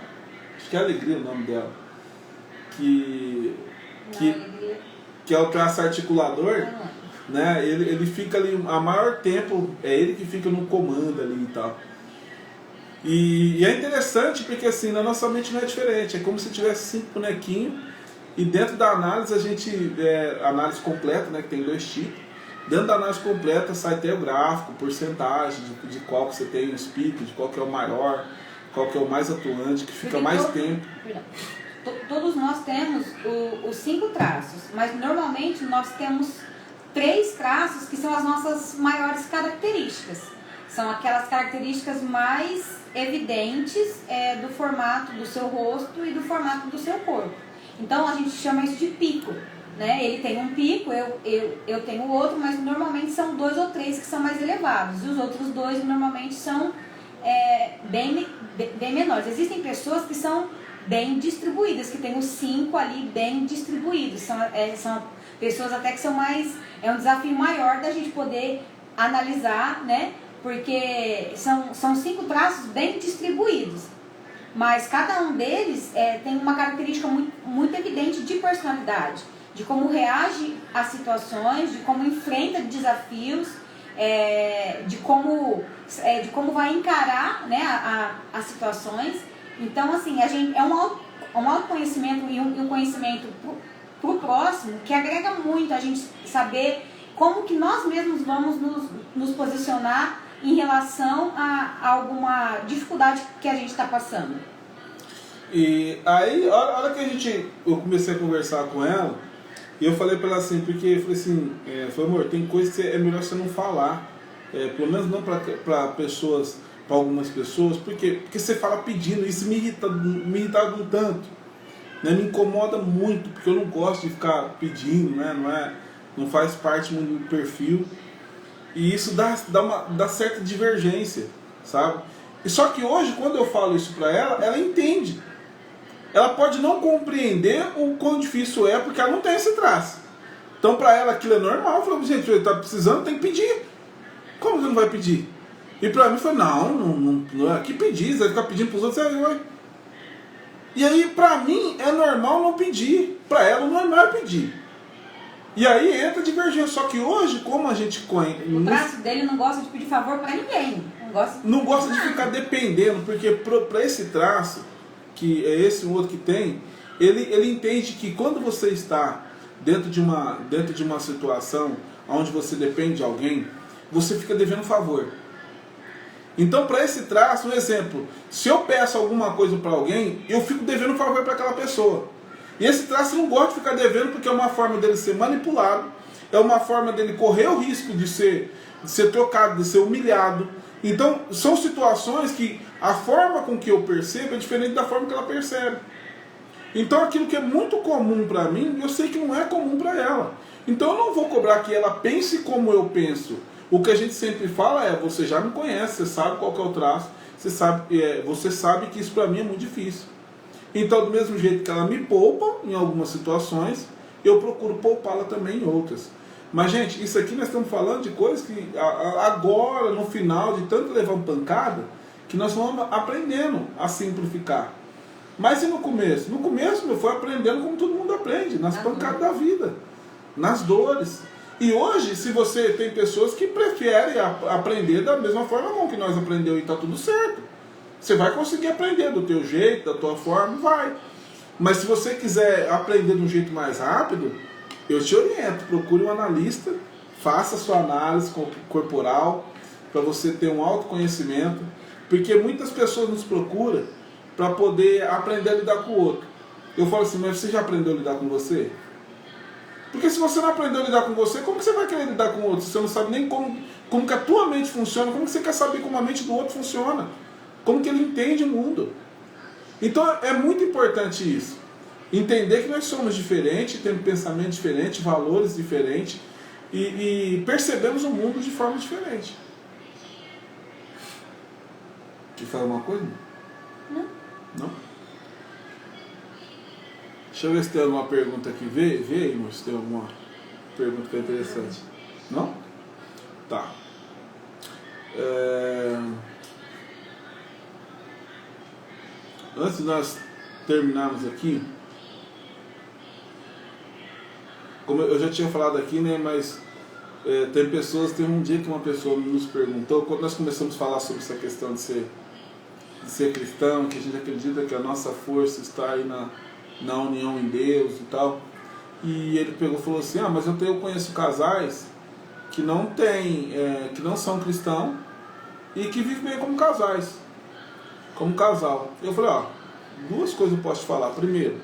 Acho que é Alegria o nome dela. Que é o traço articulador. Né? Ele fica ali a maior tempo, é ele que fica no comando ali e tal. E é interessante porque assim, na nossa mente não é diferente, é como se tivesse 5 bonequinhos e dentro da análise a gente, análise completa, né, que tem 2 tipos, dentro da análise completa sai até o gráfico, porcentagem de qual que você tem os picos, de qual que é o maior, qual que é o mais atuante, que fica mais tempo. Todos nós temos os 5 traços, mas normalmente nós temos 3 traços que são as nossas maiores características. São aquelas características mais evidentes do formato do seu rosto e do formato do seu corpo. Então a gente chama isso de pico. Né? Ele tem um pico, eu tenho outro, mas normalmente são 2 ou 3 que são mais elevados. E os outros 2 normalmente são bem menores. Existem pessoas que são bem distribuídas, que tem os 5 ali bem distribuídos. São pessoas até que são mais... É um desafio maior da gente poder analisar, né? Porque são 5 traços bem distribuídos, mas cada um deles tem uma característica muito, muito evidente de personalidade, de como reage às situações, de como enfrenta desafios, de como vai encarar, né, as situações. Então, assim, a gente, é um autoconhecimento e um conhecimento para o próximo que agrega muito a gente saber como que nós mesmos vamos nos posicionar em relação a alguma dificuldade que a gente está passando. E aí, a hora que eu comecei a conversar com ela, e eu falei para ela assim, porque eu falei assim, amor, tem coisa que é melhor você não falar, pelo menos não para pessoas, para algumas pessoas, porque você fala pedindo, isso me irrita um tanto, né? Me incomoda muito, porque eu não gosto de ficar pedindo, né? Não faz parte do meu perfil. E isso dá certa divergência, sabe? E só que hoje, quando eu falo isso pra ela, ela entende. Ela pode não compreender o quão difícil é, porque ela não tem esse traço. Então pra ela aquilo é normal. Eu falei, gente, ele tá precisando, tem que pedir. Como você não vai pedir? E pra mim foi, não é que pedir, você vai ficar pedindo pros outros, você vai. E aí pra mim é normal não pedir. Pra ela o normal é pedir. E aí entra a divergência. Só que hoje, como a gente conhece... O traço dele não gosta de pedir favor pra ninguém. Não gosta de ficar dependendo, porque para esse traço, que é esse o outro que tem, ele entende que quando você está dentro de uma situação onde você depende de alguém, você fica devendo favor. Então, para esse traço, um exemplo, se eu peço alguma coisa para alguém, eu fico devendo favor para aquela pessoa. E esse traço não gosta de ficar devendo, porque é uma forma dele ser manipulado, é uma forma dele correr o risco de ser trocado, de ser humilhado. Então, são situações que a forma com que eu percebo é diferente da forma que ela percebe. Então, aquilo que é muito comum para mim, eu sei que não é comum para ela. Então, eu não vou cobrar que ela pense como eu penso. O que a gente sempre fala é, você já me conhece, você sabe qual que é o traço, você sabe que isso para mim é muito difícil. Então, do mesmo jeito que ela me poupa em algumas situações, eu procuro poupá-la também em outras. Mas, gente, isso aqui nós estamos falando de coisas que agora, no final de tanto levar uma pancada, que nós vamos aprendendo a simplificar. Mas e no começo? No começo eu fui aprendendo como todo mundo aprende, nas pancadas da vida, nas dores. E hoje, se você tem pessoas que preferem aprender da mesma forma como que nós aprendemos e está tudo certo. Você vai conseguir aprender do teu jeito, da tua forma, vai. Mas se você quiser aprender de um jeito mais rápido, eu te oriento, procure um analista, faça a sua análise corporal, para você ter um autoconhecimento, porque muitas pessoas nos procuram para poder aprender a lidar com o outro. Eu falo assim, mas você já aprendeu a lidar com você? Porque se você não aprendeu a lidar com você, como que você vai querer lidar com o outro? Se você não sabe nem como que a tua mente funciona, como que você quer saber como a mente do outro funciona? Como que ele entende o mundo? Então é muito importante isso. Entender que nós somos diferentes, temos pensamento diferente, valores diferentes e percebemos o mundo de forma diferente. Quer falar alguma coisa? Não. Não? Deixa eu ver se tem alguma pergunta aqui. Vê aí, moço, se tem alguma pergunta que é interessante. Não? Tá. Antes de nós terminarmos aqui, como eu já tinha falado aqui, né, mas tem um dia que uma pessoa nos perguntou, quando nós começamos a falar sobre essa questão de ser cristão, que a gente acredita que a nossa força está aí na união em Deus e tal, e ele pegou e falou assim, mas eu conheço casais que não são cristãos e que vivem bem como casais, como casal. Eu falei, duas coisas eu posso te falar. Primeiro,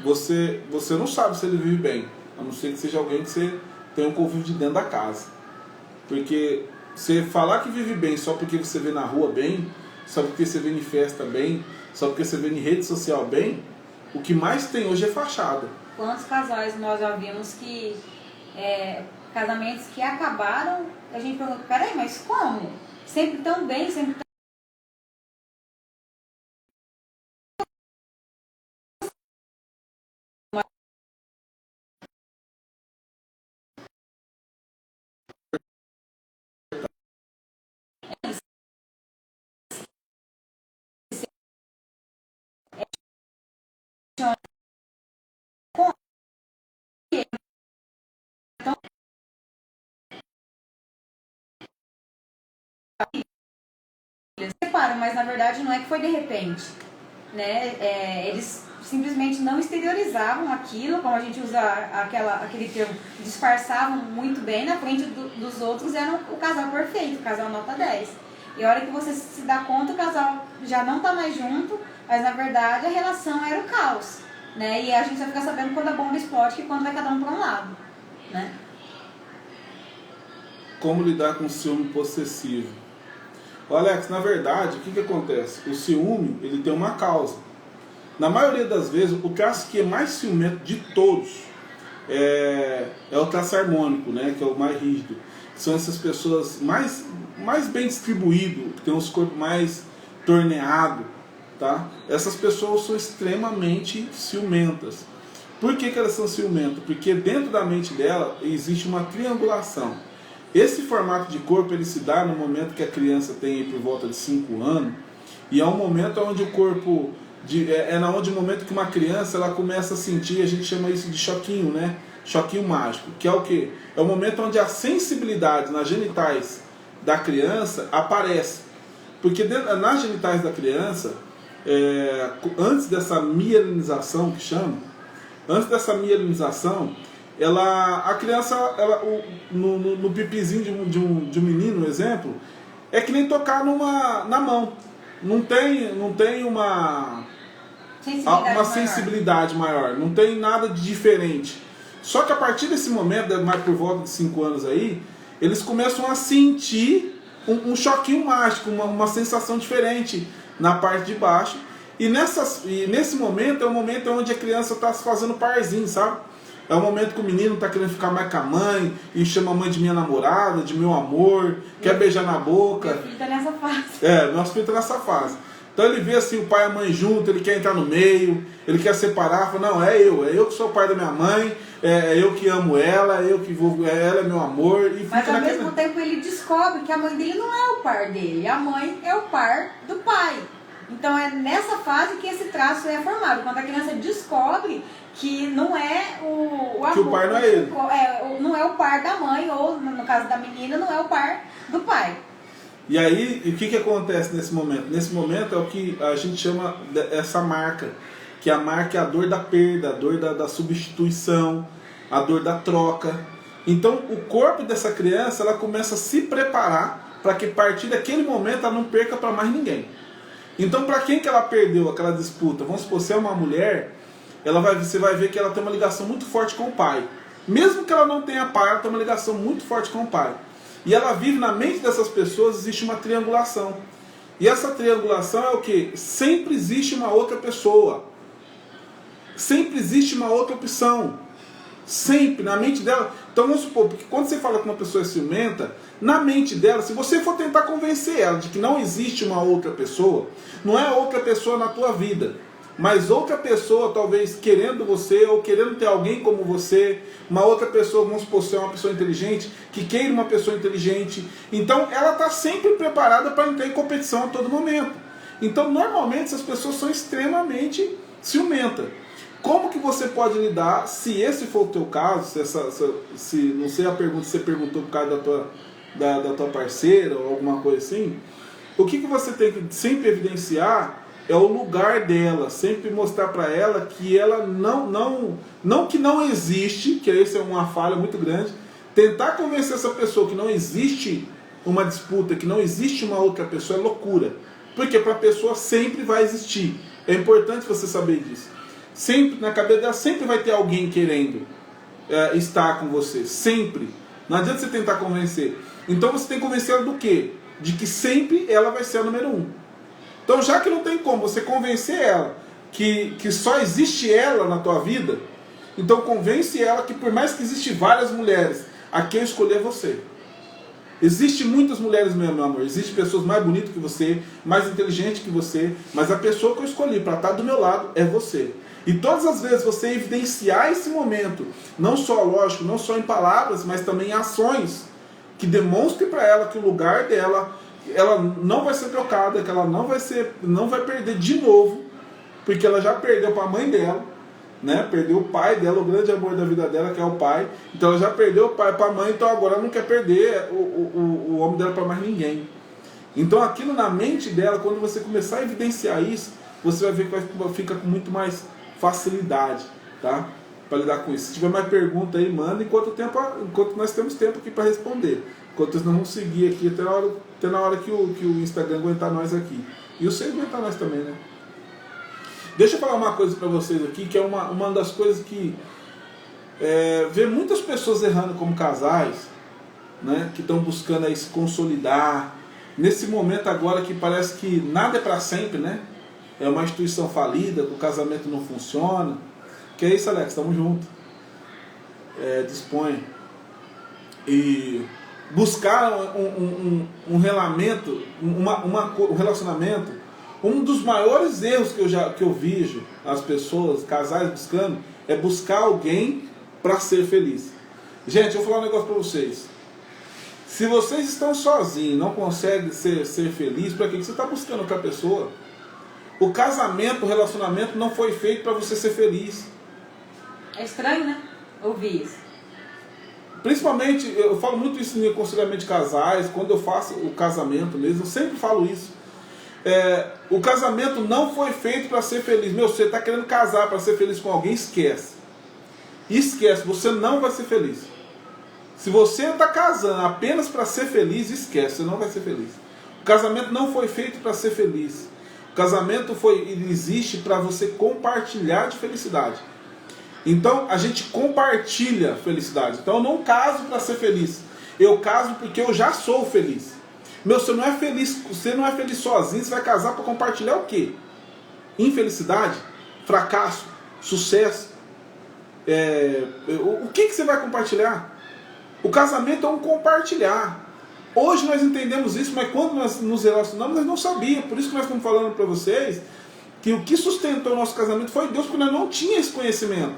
você não sabe se ele vive bem, a não ser que seja alguém que você tem um convívio de dentro da casa. Porque você falar que vive bem só porque você vê na rua bem, só porque você vê em festa bem, só porque você vê em rede social bem, o que mais tem hoje é fachada. Quantos casais nós já vimos que casamentos que acabaram, a gente pergunta, peraí, mas como? Sempre tão bem, sempre tão... Eles separam, mas na verdade não é que foi de repente, né? Eles simplesmente não exteriorizavam aquilo, como a gente usa aquele termo, disfarçavam muito bem na frente dos outros, eram o casal perfeito, o casal nota 10. E a hora que você se dá conta, o casal já não está mais junto, mas na verdade a relação era o caos, né? E a gente só fica sabendo quando a bomba explode, que quando vai cada um para um lado, né? Como lidar com o ciúme possessivo? Alex, na verdade, o que acontece? O ciúme, ele tem uma causa. Na maioria das vezes, o traço que é mais ciumento de todos é o traço harmônico, né? Que é o mais rígido. São essas pessoas mais bem distribuídas, que tem os corpos mais torneados, tá? Essas pessoas são extremamente ciumentas. Por que elas são ciumentas? Porque dentro da mente dela existe uma triangulação. Esse formato de corpo ele se dá no momento que a criança tem aí por volta de 5 anos, e é um momento onde o corpo, onde o momento que uma criança ela começa a sentir, a gente chama isso de choquinho, né? choquinho mágico, que é o quê? É o momento onde a sensibilidade nas genitais da criança aparece. Porque nas genitais da criança, antes dessa mielinização que chama, antes dessa mielinização, a criança, no pipizinho de um menino, exemplo, é que nem tocar na mão. Não tem uma sensibilidade maior, não tem nada de diferente. Só que a partir desse momento, mais por volta de 5 anos aí, eles começam a sentir um choquinho mágico, uma sensação diferente na parte de baixo. E nesse momento é o momento onde a criança está se fazendo parzinho, sabe? É o momento que o menino está querendo ficar mais com a mãe e chama a mãe de minha namorada, de meu amor, quer beijar na boca. Meu filho está nessa fase. Nosso filho está nessa fase. Então ele vê assim o pai e a mãe junto, ele quer entrar no meio, ele quer separar, fala, não, é eu que sou o pai da minha mãe, é eu que amo ela, ela é meu amor. Mas ao mesmo tempo ele descobre que a mãe dele não é o par dele, a mãe é o par do pai. Então é nessa fase que esse traço é formado, quando a criança descobre que não é o avô, que o par não é ele. Não é o par da mãe, ou no caso da menina, não é o par do pai. E aí, o que acontece nesse momento? Nesse momento é o que a gente chama essa marca, que a marca é a dor da perda, a dor da substituição, a dor da troca. Então, o corpo dessa criança, ela começa a se preparar para que a partir daquele momento ela não perca para mais ninguém. Então, para quem que ela perdeu aquela disputa? Vamos supor, se é uma mulher, você vai ver que ela tem uma ligação muito forte com o pai. Mesmo que ela não tenha pai, ela tem uma ligação muito forte com o pai. E ela vive na mente dessas pessoas, existe uma triangulação. E essa triangulação é o que? Sempre existe uma outra pessoa. Sempre existe uma outra opção. Sempre, na mente dela. Então vamos supor, porque quando você fala que uma pessoa é ciumenta, na mente dela, se você for tentar convencer ela de que não existe uma outra pessoa, não é outra pessoa na tua vida, mas outra pessoa talvez querendo você, ou querendo ter alguém como você, uma outra pessoa, vamos supor, ser uma pessoa inteligente, que queira uma pessoa inteligente. Então ela está sempre preparada para entrar em competição a todo momento. Então normalmente essas pessoas são extremamente ciumentas. Como que você pode lidar, se esse for o teu caso, se não sei a pergunta, você perguntou por causa da tua parceira ou alguma coisa assim, o que você tem que sempre evidenciar é o lugar dela, sempre mostrar para ela que ela não que não existe, que essa é uma falha muito grande, tentar convencer essa pessoa que não existe uma disputa, que não existe uma outra pessoa é loucura, porque para a pessoa sempre vai existir, é importante você saber disso, sempre, na cabeça dela sempre vai ter alguém querendo estar com você, sempre, não adianta você tentar convencer, então você tem que convencer ela do quê? De que sempre ela vai ser a número 1. Então, já que não tem como você convencer ela que só existe ela na tua vida, então convence ela que por mais que existem várias mulheres, a quem escolher é você. Existem muitas mulheres mesmo, meu amor. Existem pessoas mais bonitas que você, mais inteligentes que você, mas a pessoa que eu escolhi para estar do meu lado é você. E todas as vezes você evidenciar esse momento, não só, lógico, não só em palavras, mas também em ações, que demonstre para ela que o lugar dela, ela não vai ser trocada, que ela não vai perder de novo, porque ela já perdeu para a mãe dela, né? Perdeu o pai dela, o grande amor da vida dela, que é o pai. Então ela já perdeu o pai para a mãe, então agora ela não quer perder o homem dela para mais ninguém. Então aquilo na mente dela, quando você começar a evidenciar isso, você vai ver que fica com muito mais facilidade, tá? Para lidar com isso. Se tiver mais pergunta aí, manda, enquanto nós temos tempo aqui para responder. Enquanto nós vamos seguir aqui até na hora que o Instagram aguentar nós aqui. E você aguentar nós também, né? Deixa eu falar uma coisa para vocês aqui, que é uma das coisas que vê muitas pessoas errando como casais, né? Que estão buscando aí se consolidar. Nesse momento agora que parece que nada é para sempre, né? É uma instituição falida, o casamento não funciona. Que é isso, Alex? Estamos juntos. Dispõe. E buscar um relacionamento, um dos maiores erros que eu vejo as pessoas, casais buscando, é buscar alguém para ser feliz. Gente, eu vou falar um negócio para vocês. Se vocês estão sozinhos, não conseguem ser felizes, para que você está buscando outra pessoa? O casamento, o relacionamento não foi feito para você ser feliz. É estranho, né? Ouvi isso. Principalmente, eu falo muito isso no aconselhamento de casais, quando eu faço o casamento mesmo, eu sempre falo isso. O casamento não foi feito para ser feliz. Você está querendo casar para ser feliz com alguém, esquece. Esquece, você não vai ser feliz. Se você está casando apenas para ser feliz, esquece, você não vai ser feliz. O casamento não foi feito para ser feliz. O casamento existe para você compartilhar de felicidade. Então a gente compartilha felicidade. Então eu não caso para ser feliz. Eu caso porque eu já sou feliz. Você não é feliz sozinho, você vai casar para compartilhar o quê? Infelicidade? Fracasso? Sucesso? O que você vai compartilhar? O casamento é um compartilhar. Hoje nós entendemos isso, mas quando nós nos relacionamos, nós não sabíamos. Por isso que nós estamos falando para vocês que o que sustentou o nosso casamento foi Deus, porque nós não tínhamos esse conhecimento.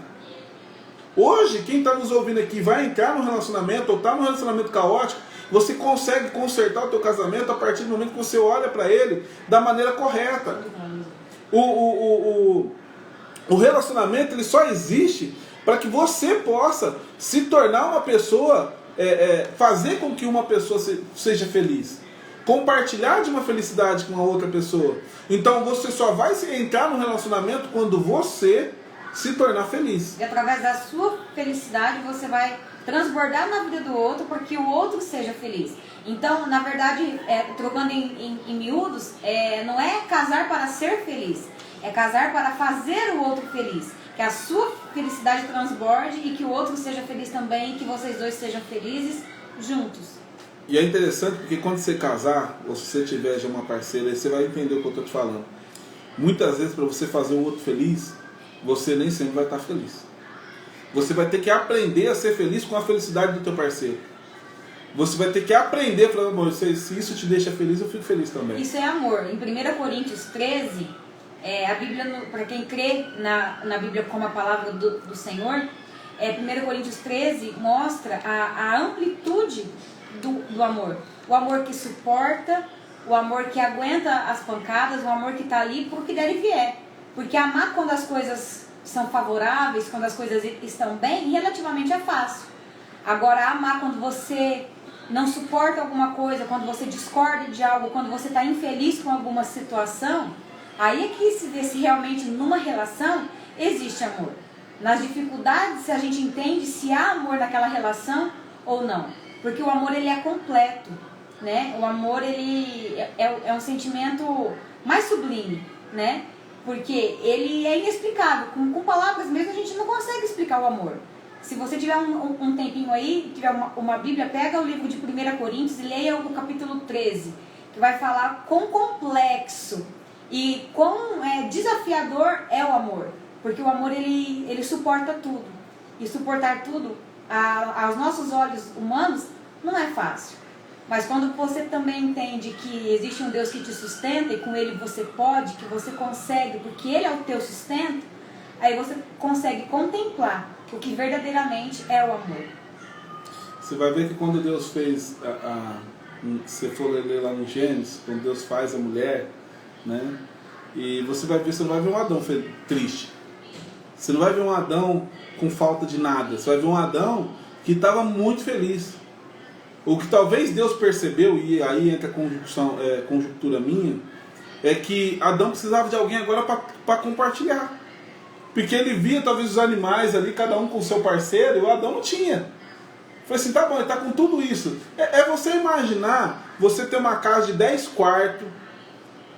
Hoje, quem está nos ouvindo aqui vai entrar no relacionamento ou está num relacionamento caótico, você consegue consertar o teu casamento a partir do momento que você olha para ele da maneira correta. O relacionamento ele só existe para que você possa se tornar uma pessoa, fazer com que uma pessoa seja feliz. Compartilhar de uma felicidade com a outra pessoa. Então você só vai entrar no relacionamento quando você se tornar feliz. E através da sua felicidade você vai transbordar na vida do outro porque o outro seja feliz. Então, na verdade, trocando em miúdos, não é casar para ser feliz, é casar para fazer o outro feliz. Que a sua felicidade transborde e que o outro seja feliz também, e que vocês dois sejam felizes juntos. E é interessante porque quando você casar, ou se você tiver já uma parceira, aí você vai entender o que eu estou te falando. Muitas vezes, para você fazer o outro feliz, você nem sempre vai estar feliz. Você vai ter que aprender a ser feliz com a felicidade do teu parceiro. Você vai ter que aprender, falando, amor, se isso te deixa feliz, eu fico feliz também. Isso é amor. Em 1 Coríntios 13, a Bíblia, para quem crê na Bíblia como a palavra do Senhor, 1 Coríntios 13 mostra a amplitude do amor. O amor que suporta, o amor que aguenta as pancadas, o amor que está ali por que der e vier. Porque amar quando as coisas são favoráveis, quando as coisas estão bem, relativamente é fácil. Agora, amar quando você não suporta alguma coisa, quando você discorda de algo, quando você está infeliz com alguma situação, aí é que se vê se realmente numa relação existe amor. Nas dificuldades, se a gente entende se há amor naquela relação ou não. Porque o amor ele é completo, né? O amor ele é um sentimento mais sublime, né? Porque ele é inexplicável. Com palavras mesmo a gente não consegue explicar o amor. Se você tiver um tempinho aí, tiver uma Bíblia, pega o livro de 1 Coríntios e leia o capítulo 13, que vai falar quão complexo e quão desafiador é o amor. Porque o amor ele suporta tudo. E suportar tudo, aos nossos olhos humanos, não é fácil. Mas quando você também entende que existe um Deus que te sustenta e com Ele você pode, que você consegue, porque Ele é o teu sustento, aí você consegue contemplar o que verdadeiramente é o amor. Você vai ver que quando Deus fez, se for ler lá no Gênesis, quando Deus faz a mulher, né? E você não vai ver um Adão triste. Você não vai ver um Adão com falta de nada. Você vai ver um Adão que estava muito feliz. O que talvez Deus percebeu, e aí entra a conjuntura minha, é que Adão precisava de alguém agora para compartilhar. Porque ele via talvez os animais ali, cada um com o seu parceiro, e o Adão não tinha. Falei assim, tá bom, ele está com tudo isso. É você imaginar, você ter uma casa de 10 quartos,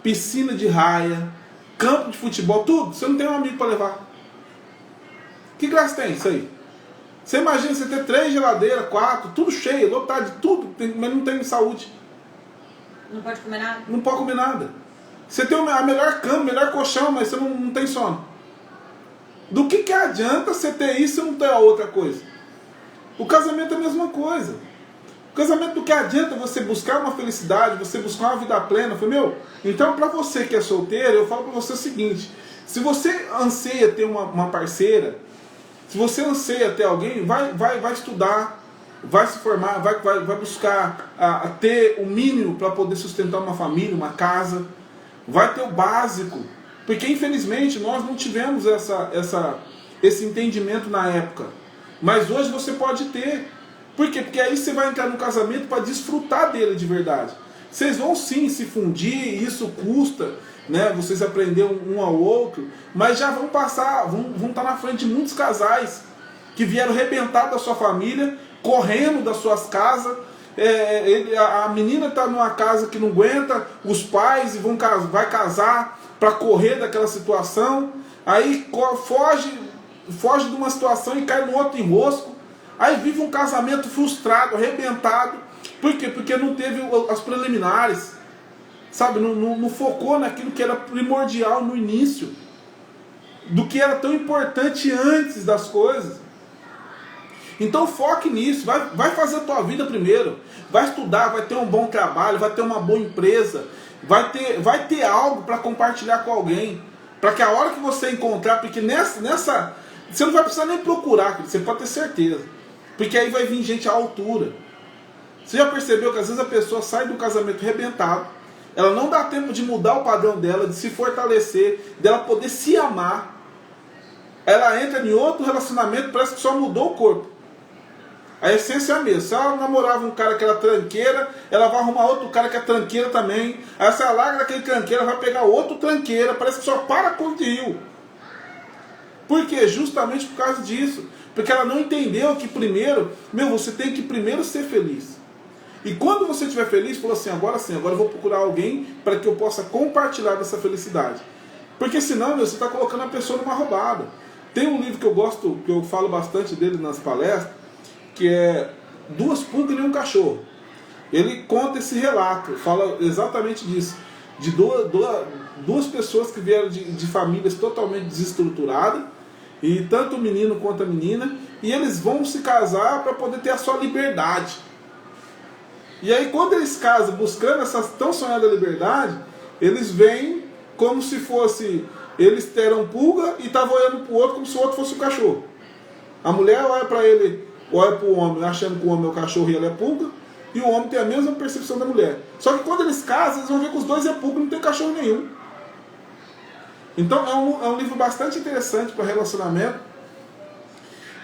piscina de raia, campo de futebol, tudo, você não tem um amigo para levar. Que graça tem isso aí? Você imagina você ter 3 geladeiras, 4, tudo cheio, lotado de tudo, mas não tem saúde. Não pode comer nada? Não pode comer nada. Você tem a melhor cama, o melhor colchão, mas você não tem sono. Do que adianta você ter isso e não ter a outra coisa? O casamento é a mesma coisa. O casamento, do que adianta você buscar uma felicidade, você buscar uma vida plena? Eu falei, então para você que é solteiro, eu falo para você o seguinte, se você anseia ter uma parceira, se você anseia ter alguém, vai estudar, vai se formar, vai buscar ter o mínimo para poder sustentar uma família, uma casa, vai ter o básico, porque infelizmente nós não tivemos esse entendimento na época. Mas hoje você pode ter. Por quê? Porque aí você vai entrar no casamento para desfrutar dele de verdade. Vocês vão sim se fundir, isso custa, né? Vocês aprenderam um ao outro, mas já vão passar, vão estar na frente de muitos casais que vieram arrebentar da sua família, correndo das suas casas. A menina está numa casa que não aguenta, os pais vai casar para correr daquela situação, aí foge de uma situação e cai no outro enrosco, aí vive um casamento frustrado, arrebentado. Por quê? Porque não teve as preliminares, sabe? Não focou naquilo que era primordial no início, do que era tão importante antes das coisas. Então foque nisso, vai fazer a tua vida primeiro, vai estudar, vai ter um bom trabalho, vai ter uma boa empresa, vai ter algo para compartilhar com alguém, para que a hora que você encontrar, porque nessa você não vai precisar nem procurar, você pode ter certeza, porque aí vai vir gente à altura. Você já percebeu que às vezes a pessoa sai do casamento arrebentado, ela não dá tempo de mudar o padrão dela, de se fortalecer, dela poder se amar, ela entra em outro relacionamento, parece que só mudou o corpo. A essência é a mesma. Se ela namorava um cara que era tranqueira, ela vai arrumar outro cara que é tranqueira também. Aí se ela larga daquele tranqueira, vai pegar outro tranqueira. Parece que só para com o tio. Por quê? Justamente por causa disso. Porque ela não entendeu que primeiro, você tem que primeiro ser feliz. E quando você estiver feliz, falou assim, agora eu vou procurar alguém para que eu possa compartilhar dessa felicidade. Porque senão, você está colocando a pessoa numa roubada. Tem um livro que eu gosto, que eu falo bastante dele nas palestras, que é Duas Pulgas e um Cachorro. Ele conta esse relato, fala exatamente disso, de duas pessoas que vieram de famílias totalmente desestruturadas, e tanto o menino quanto a menina, e eles vão se casar para poder ter a sua liberdade. E aí quando eles casam buscando essa tão sonhada liberdade, eles vêm como se fosse, eles eram pulga e estavam olhando para o outro como se o outro fosse o cachorro. A mulher olha para ele, olha para o homem achando que o homem é o cachorro e ela é pulga, e o homem tem a mesma percepção da mulher. Só que quando eles casam, eles vão ver que os dois é pulga e não tem cachorro nenhum. Então é um livro bastante interessante para relacionamento.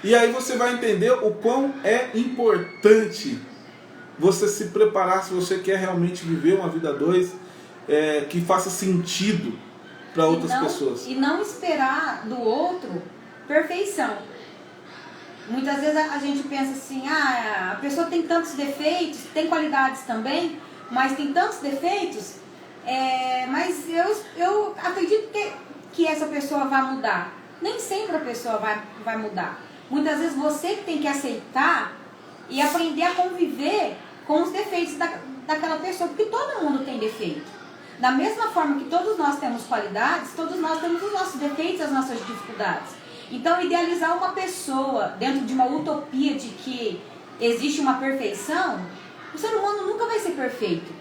E aí você vai entender o quão é importante você se preparar se você quer realmente viver uma vida a dois, que faça sentido para outras pessoas. E não esperar do outro perfeição. Muitas vezes a gente pensa assim, a pessoa tem tantos defeitos, tem qualidades também, mas tem tantos defeitos, mas eu acredito que essa pessoa vai mudar. Nem sempre a pessoa vai mudar. Muitas vezes você que tem que aceitar e aprender a conviver com os defeitos daquela pessoa, porque todo mundo tem defeito. Da mesma forma que todos nós temos qualidades, todos nós temos os nossos defeitos, as nossas dificuldades. Então, idealizar uma pessoa dentro de uma utopia de que existe uma perfeição, o ser humano nunca vai ser perfeito.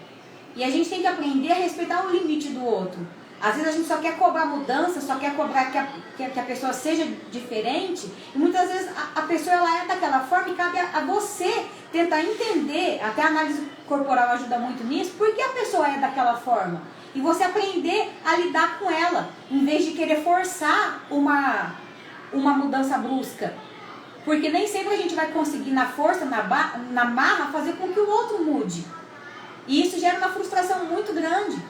E a gente tem que aprender a respeitar o limite do outro. Às vezes a gente só quer cobrar mudança, só quer cobrar que a pessoa seja diferente, e muitas vezes a pessoa ela é daquela forma e cabe a você tentar entender, até a análise corporal ajuda muito nisso, por que a pessoa é daquela forma. E você aprender a lidar com ela, em vez de querer forçar uma mudança brusca. Porque nem sempre a gente vai conseguir na força, na marra, fazer com que o outro mude. E isso gera uma frustração muito grande.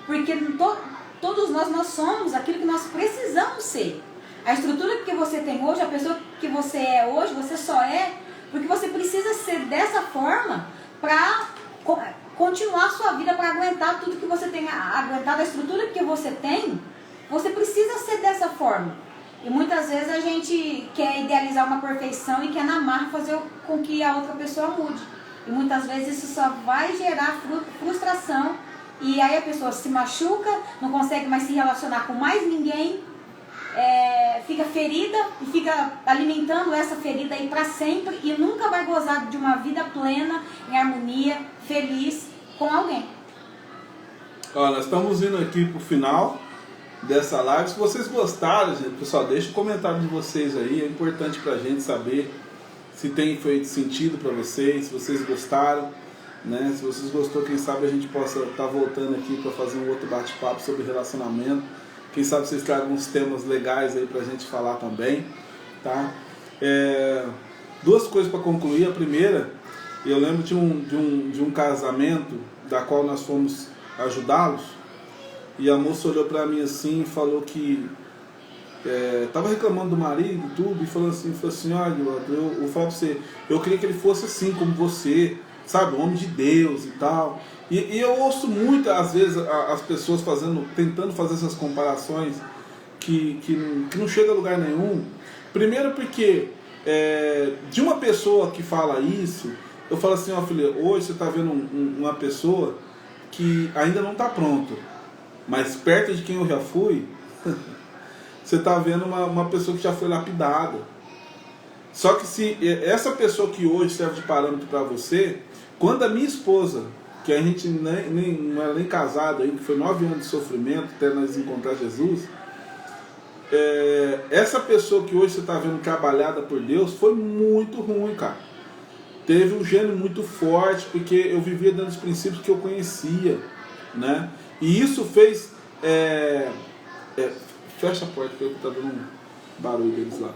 Porque todos nós somos aquilo que nós precisamos ser. A estrutura que você tem hoje, a pessoa que você é hoje, você só é porque você precisa ser dessa forma para continuar a sua vida, para aguentar tudo que você tem aguentado, a estrutura que você tem, você precisa ser dessa forma. E muitas vezes a gente quer idealizar uma perfeição e quer na marra fazer com que a outra pessoa mude. E muitas vezes isso só vai gerar frustração. E aí a pessoa se machuca, não consegue mais se relacionar com mais ninguém, fica ferida e fica alimentando essa ferida aí para sempre e nunca vai gozar de uma vida plena, em harmonia, feliz com alguém. Ó, nós estamos indo aqui pro final dessa live. Se vocês gostaram, gente, pessoal, deixa o comentário de vocês aí, é importante pra gente saber se tem feito sentido para vocês, se vocês gostaram, né? Se vocês gostou, quem sabe a gente possa estar voltando aqui para fazer um outro bate-papo sobre relacionamento. Quem sabe vocês tragam uns temas legais aí pra gente falar também, tá? Duas coisas para concluir. A primeira, eu lembro de um casamento da qual nós fomos ajudá-los, e a moça olhou para mim assim e falou que estava reclamando do marido e tudo, e falou assim, olha, eu falo para você, eu queria que ele fosse assim como você, sabe, homem de Deus e tal. E eu ouço muito, às vezes, as pessoas tentando fazer essas comparações que não chega a lugar nenhum. Primeiro porque de uma pessoa que fala isso, eu falo assim, ó filha, hoje você está vendo uma pessoa que ainda não está pronto, mas perto de quem eu já fui, você está vendo uma pessoa que já foi lapidada. Só que se essa pessoa que hoje serve de parâmetro para você, quando a minha esposa, que a gente não era nem casado ainda, que foi 9 anos de sofrimento até nós encontrar Jesus, essa pessoa que hoje você está vendo trabalhada por Deus foi muito ruim, cara. Teve um gênio muito forte, porque eu vivia dentro dos princípios que eu conhecia, né? E isso fez... fecha a porta, porque está dando um barulho deles lá.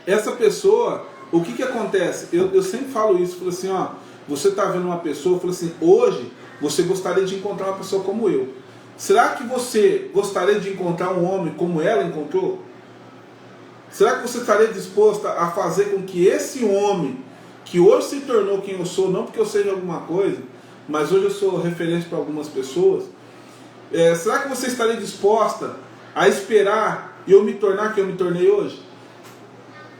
Essa pessoa, o que acontece? Eu sempre falo isso, falo assim, ó, você está vendo uma pessoa, eu falo assim, hoje você gostaria de encontrar uma pessoa como eu. Será que você gostaria de encontrar um homem como ela encontrou? Será que você estaria disposta a fazer com que esse homem, que hoje se tornou quem eu sou, não porque eu seja alguma coisa, mas hoje eu sou referência para algumas pessoas, será que você estaria disposta a esperar eu me tornar quem eu me tornei hoje?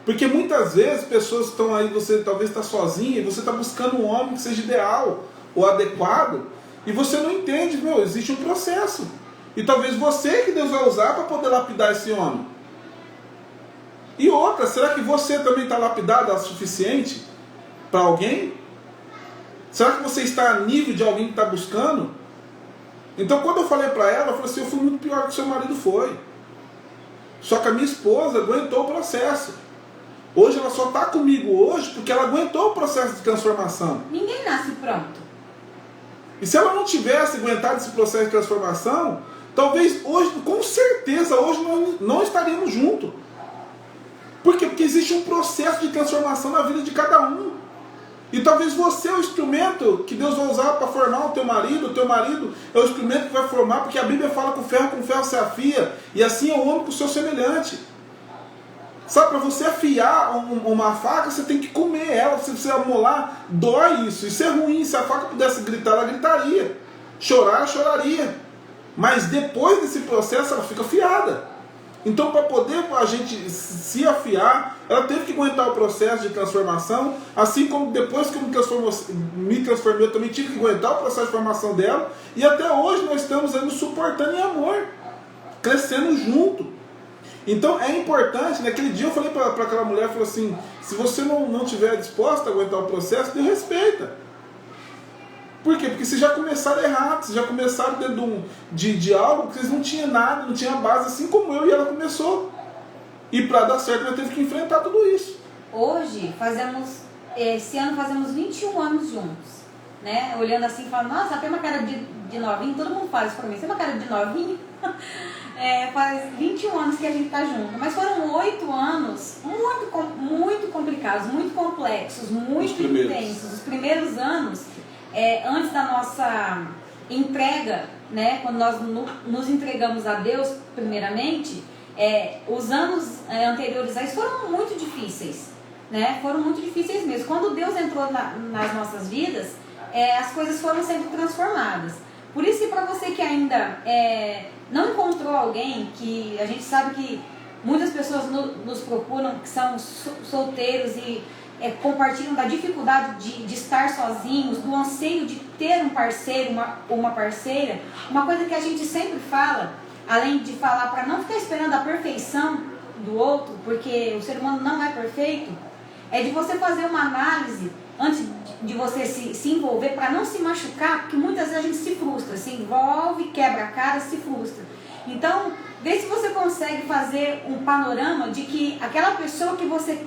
Porque muitas vezes pessoas estão aí, você talvez está sozinha, e você está buscando um homem que seja ideal ou adequado, e você não entende, existe um processo. E talvez você que Deus vai usar para poder lapidar esse homem. E outra, será que você também está lapidado o suficiente para alguém? Será que você está a nível de alguém que está buscando? Então quando eu falei para ela, eu falei assim, eu fui muito pior que seu marido foi. Só que a minha esposa aguentou o processo. Hoje ela só está comigo hoje porque ela aguentou o processo de transformação. Ninguém nasce pronto. E se ela não tivesse aguentado esse processo de transformação, talvez hoje, com certeza, hoje nós não estaríamos juntos. Por quê? Porque existe um processo de transformação na vida de cada um. E talvez você é o instrumento que Deus vai usar para formar o teu marido é o instrumento que vai formar, porque a Bíblia fala que o ferro com ferro se afia, e assim é o homem com o seu semelhante. Sabe, para você afiar uma faca, você tem que comer ela, se você amolar, dói isso. Isso é ruim, se a faca pudesse gritar, ela gritaria. Chorar, ela choraria. Mas depois desse processo, ela fica afiada. Então, para poder a gente se afiar, ela teve que aguentar o processo de transformação, assim como depois que eu me transformei, eu também tive que aguentar o processo de formação dela, e até hoje nós estamos aí nos suportando em amor, crescendo junto. Então é importante, naquele dia eu falei para aquela mulher, falei assim, se você não estiver disposta a aguentar o processo, Deus respeita. Por quê? Porque vocês já começaram errado, vocês já começaram dentro de algo que vocês não tinham nada, não tinham base, assim como eu e ela começou. E para dar certo nós teve que enfrentar tudo isso. Hoje, esse ano fazemos 21 anos juntos, né? Olhando assim, falando, nossa, tem uma cara de novinho, todo mundo fala isso para mim, você tem uma cara de novinho? Faz 21 anos que a gente está junto, mas foram 8 anos muito complicados, muito complexos, muito intensos. Os primeiros anos, antes da nossa entrega, né, quando nós nos entregamos a Deus primeiramente, os anos anteriores a isso foram muito difíceis, né, foram muito difíceis mesmo. Quando Deus entrou nas nossas vidas, as coisas foram sendo transformadas. Por isso que para você que ainda não encontrou alguém, que a gente sabe que muitas pessoas nos procuram, que são solteiros e compartilham da dificuldade de estar sozinhos, do anseio de ter um parceiro, uma parceira. Uma coisa que a gente sempre fala, além de falar para não ficar esperando a perfeição do outro, porque o ser humano não é perfeito, é de você fazer uma análise antes de você se envolver, para não se machucar, porque muitas vezes a gente se frustra, se envolve, quebra a cara, se frustra. Então, vê se você consegue fazer um panorama de que aquela pessoa que você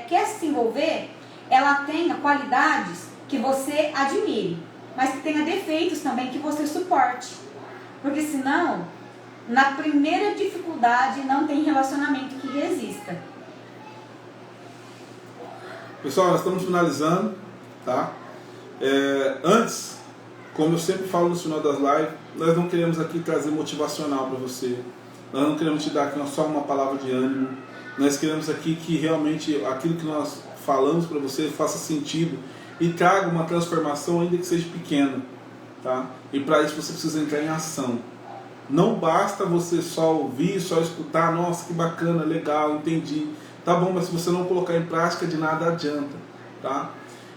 quer se envolver, ela tenha qualidades que você admire, mas que tenha defeitos também que você suporte. Porque senão, na primeira dificuldade, não tem relacionamento que resista. Pessoal, nós estamos finalizando, tá? Antes, como eu sempre falo no final das lives, nós não queremos aqui trazer motivacional para você. Nós não queremos te dar aqui só uma palavra de ânimo. Nós queremos aqui que realmente aquilo que nós falamos para você faça sentido e traga uma transformação, ainda que seja pequena, tá? E para isso você precisa entrar em ação. Não basta você só ouvir, só escutar, nossa, que bacana, legal, entendi. Tá bom, mas se você não colocar em prática, de nada adianta, tá?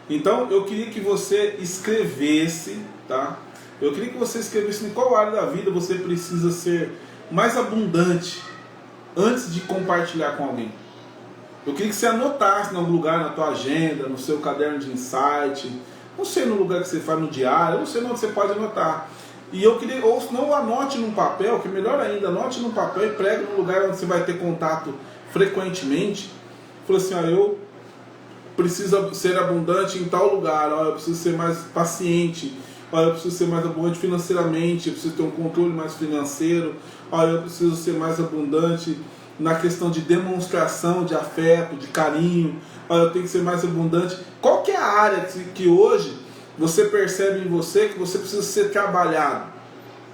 Então, eu queria que você escrevesse, tá? Eu queria que você escrevesse em qual área da vida você precisa ser mais abundante antes de compartilhar com alguém. Eu queria que você anotasse em algum lugar na tua agenda, no seu caderno de insight, não sei no lugar que você faz no diário, não sei onde você pode anotar. E eu queria, ou se não, anote num papel, que é melhor ainda, anote num papel e pregue num lugar onde você vai ter contato frequentemente. Falei assim, eu preciso ser abundante em tal lugar, eu preciso ser mais paciente, eu preciso ser mais abundante financeiramente, eu preciso ter um controle mais financeiro, eu preciso ser mais abundante na questão de demonstração de afeto, de carinho, eu tenho que ser mais abundante. Qual que é a área que hoje você percebe em você que você precisa ser trabalhado?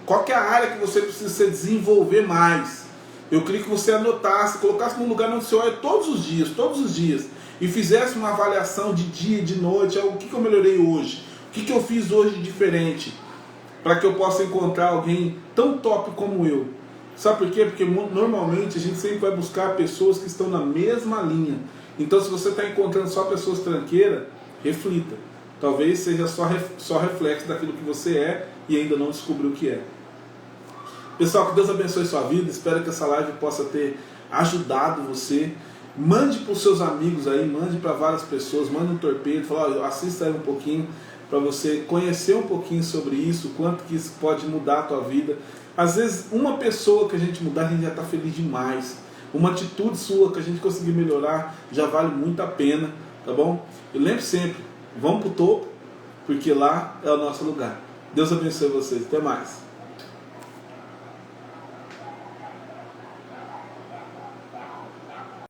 Qual que é a área que você precisa se desenvolver mais? Eu queria que você anotasse, colocasse num lugar onde você olha todos os dias, e fizesse uma avaliação de dia, de noite, o que eu melhorei hoje, o que eu fiz hoje de diferente, para que eu possa encontrar alguém tão top como eu. Sabe por quê? Porque normalmente a gente sempre vai buscar pessoas que estão na mesma linha. Então, se você está encontrando só pessoas tranqueiras, reflita. Talvez seja só reflexo daquilo que você é e ainda não descobriu o que é. Pessoal, que Deus abençoe sua vida. Espero que essa live possa ter ajudado você. Mande para os seus amigos aí, mande para várias pessoas, mande um torpedo, fala, assista aí um pouquinho para você conhecer um pouquinho sobre isso, quanto que isso pode mudar a tua vida. Às vezes, uma pessoa que a gente mudar, a gente já está feliz demais. Uma atitude sua que a gente conseguir melhorar já vale muito a pena, tá bom? E lembre sempre, vamos para o topo, porque lá é o nosso lugar. Deus abençoe vocês. Até mais.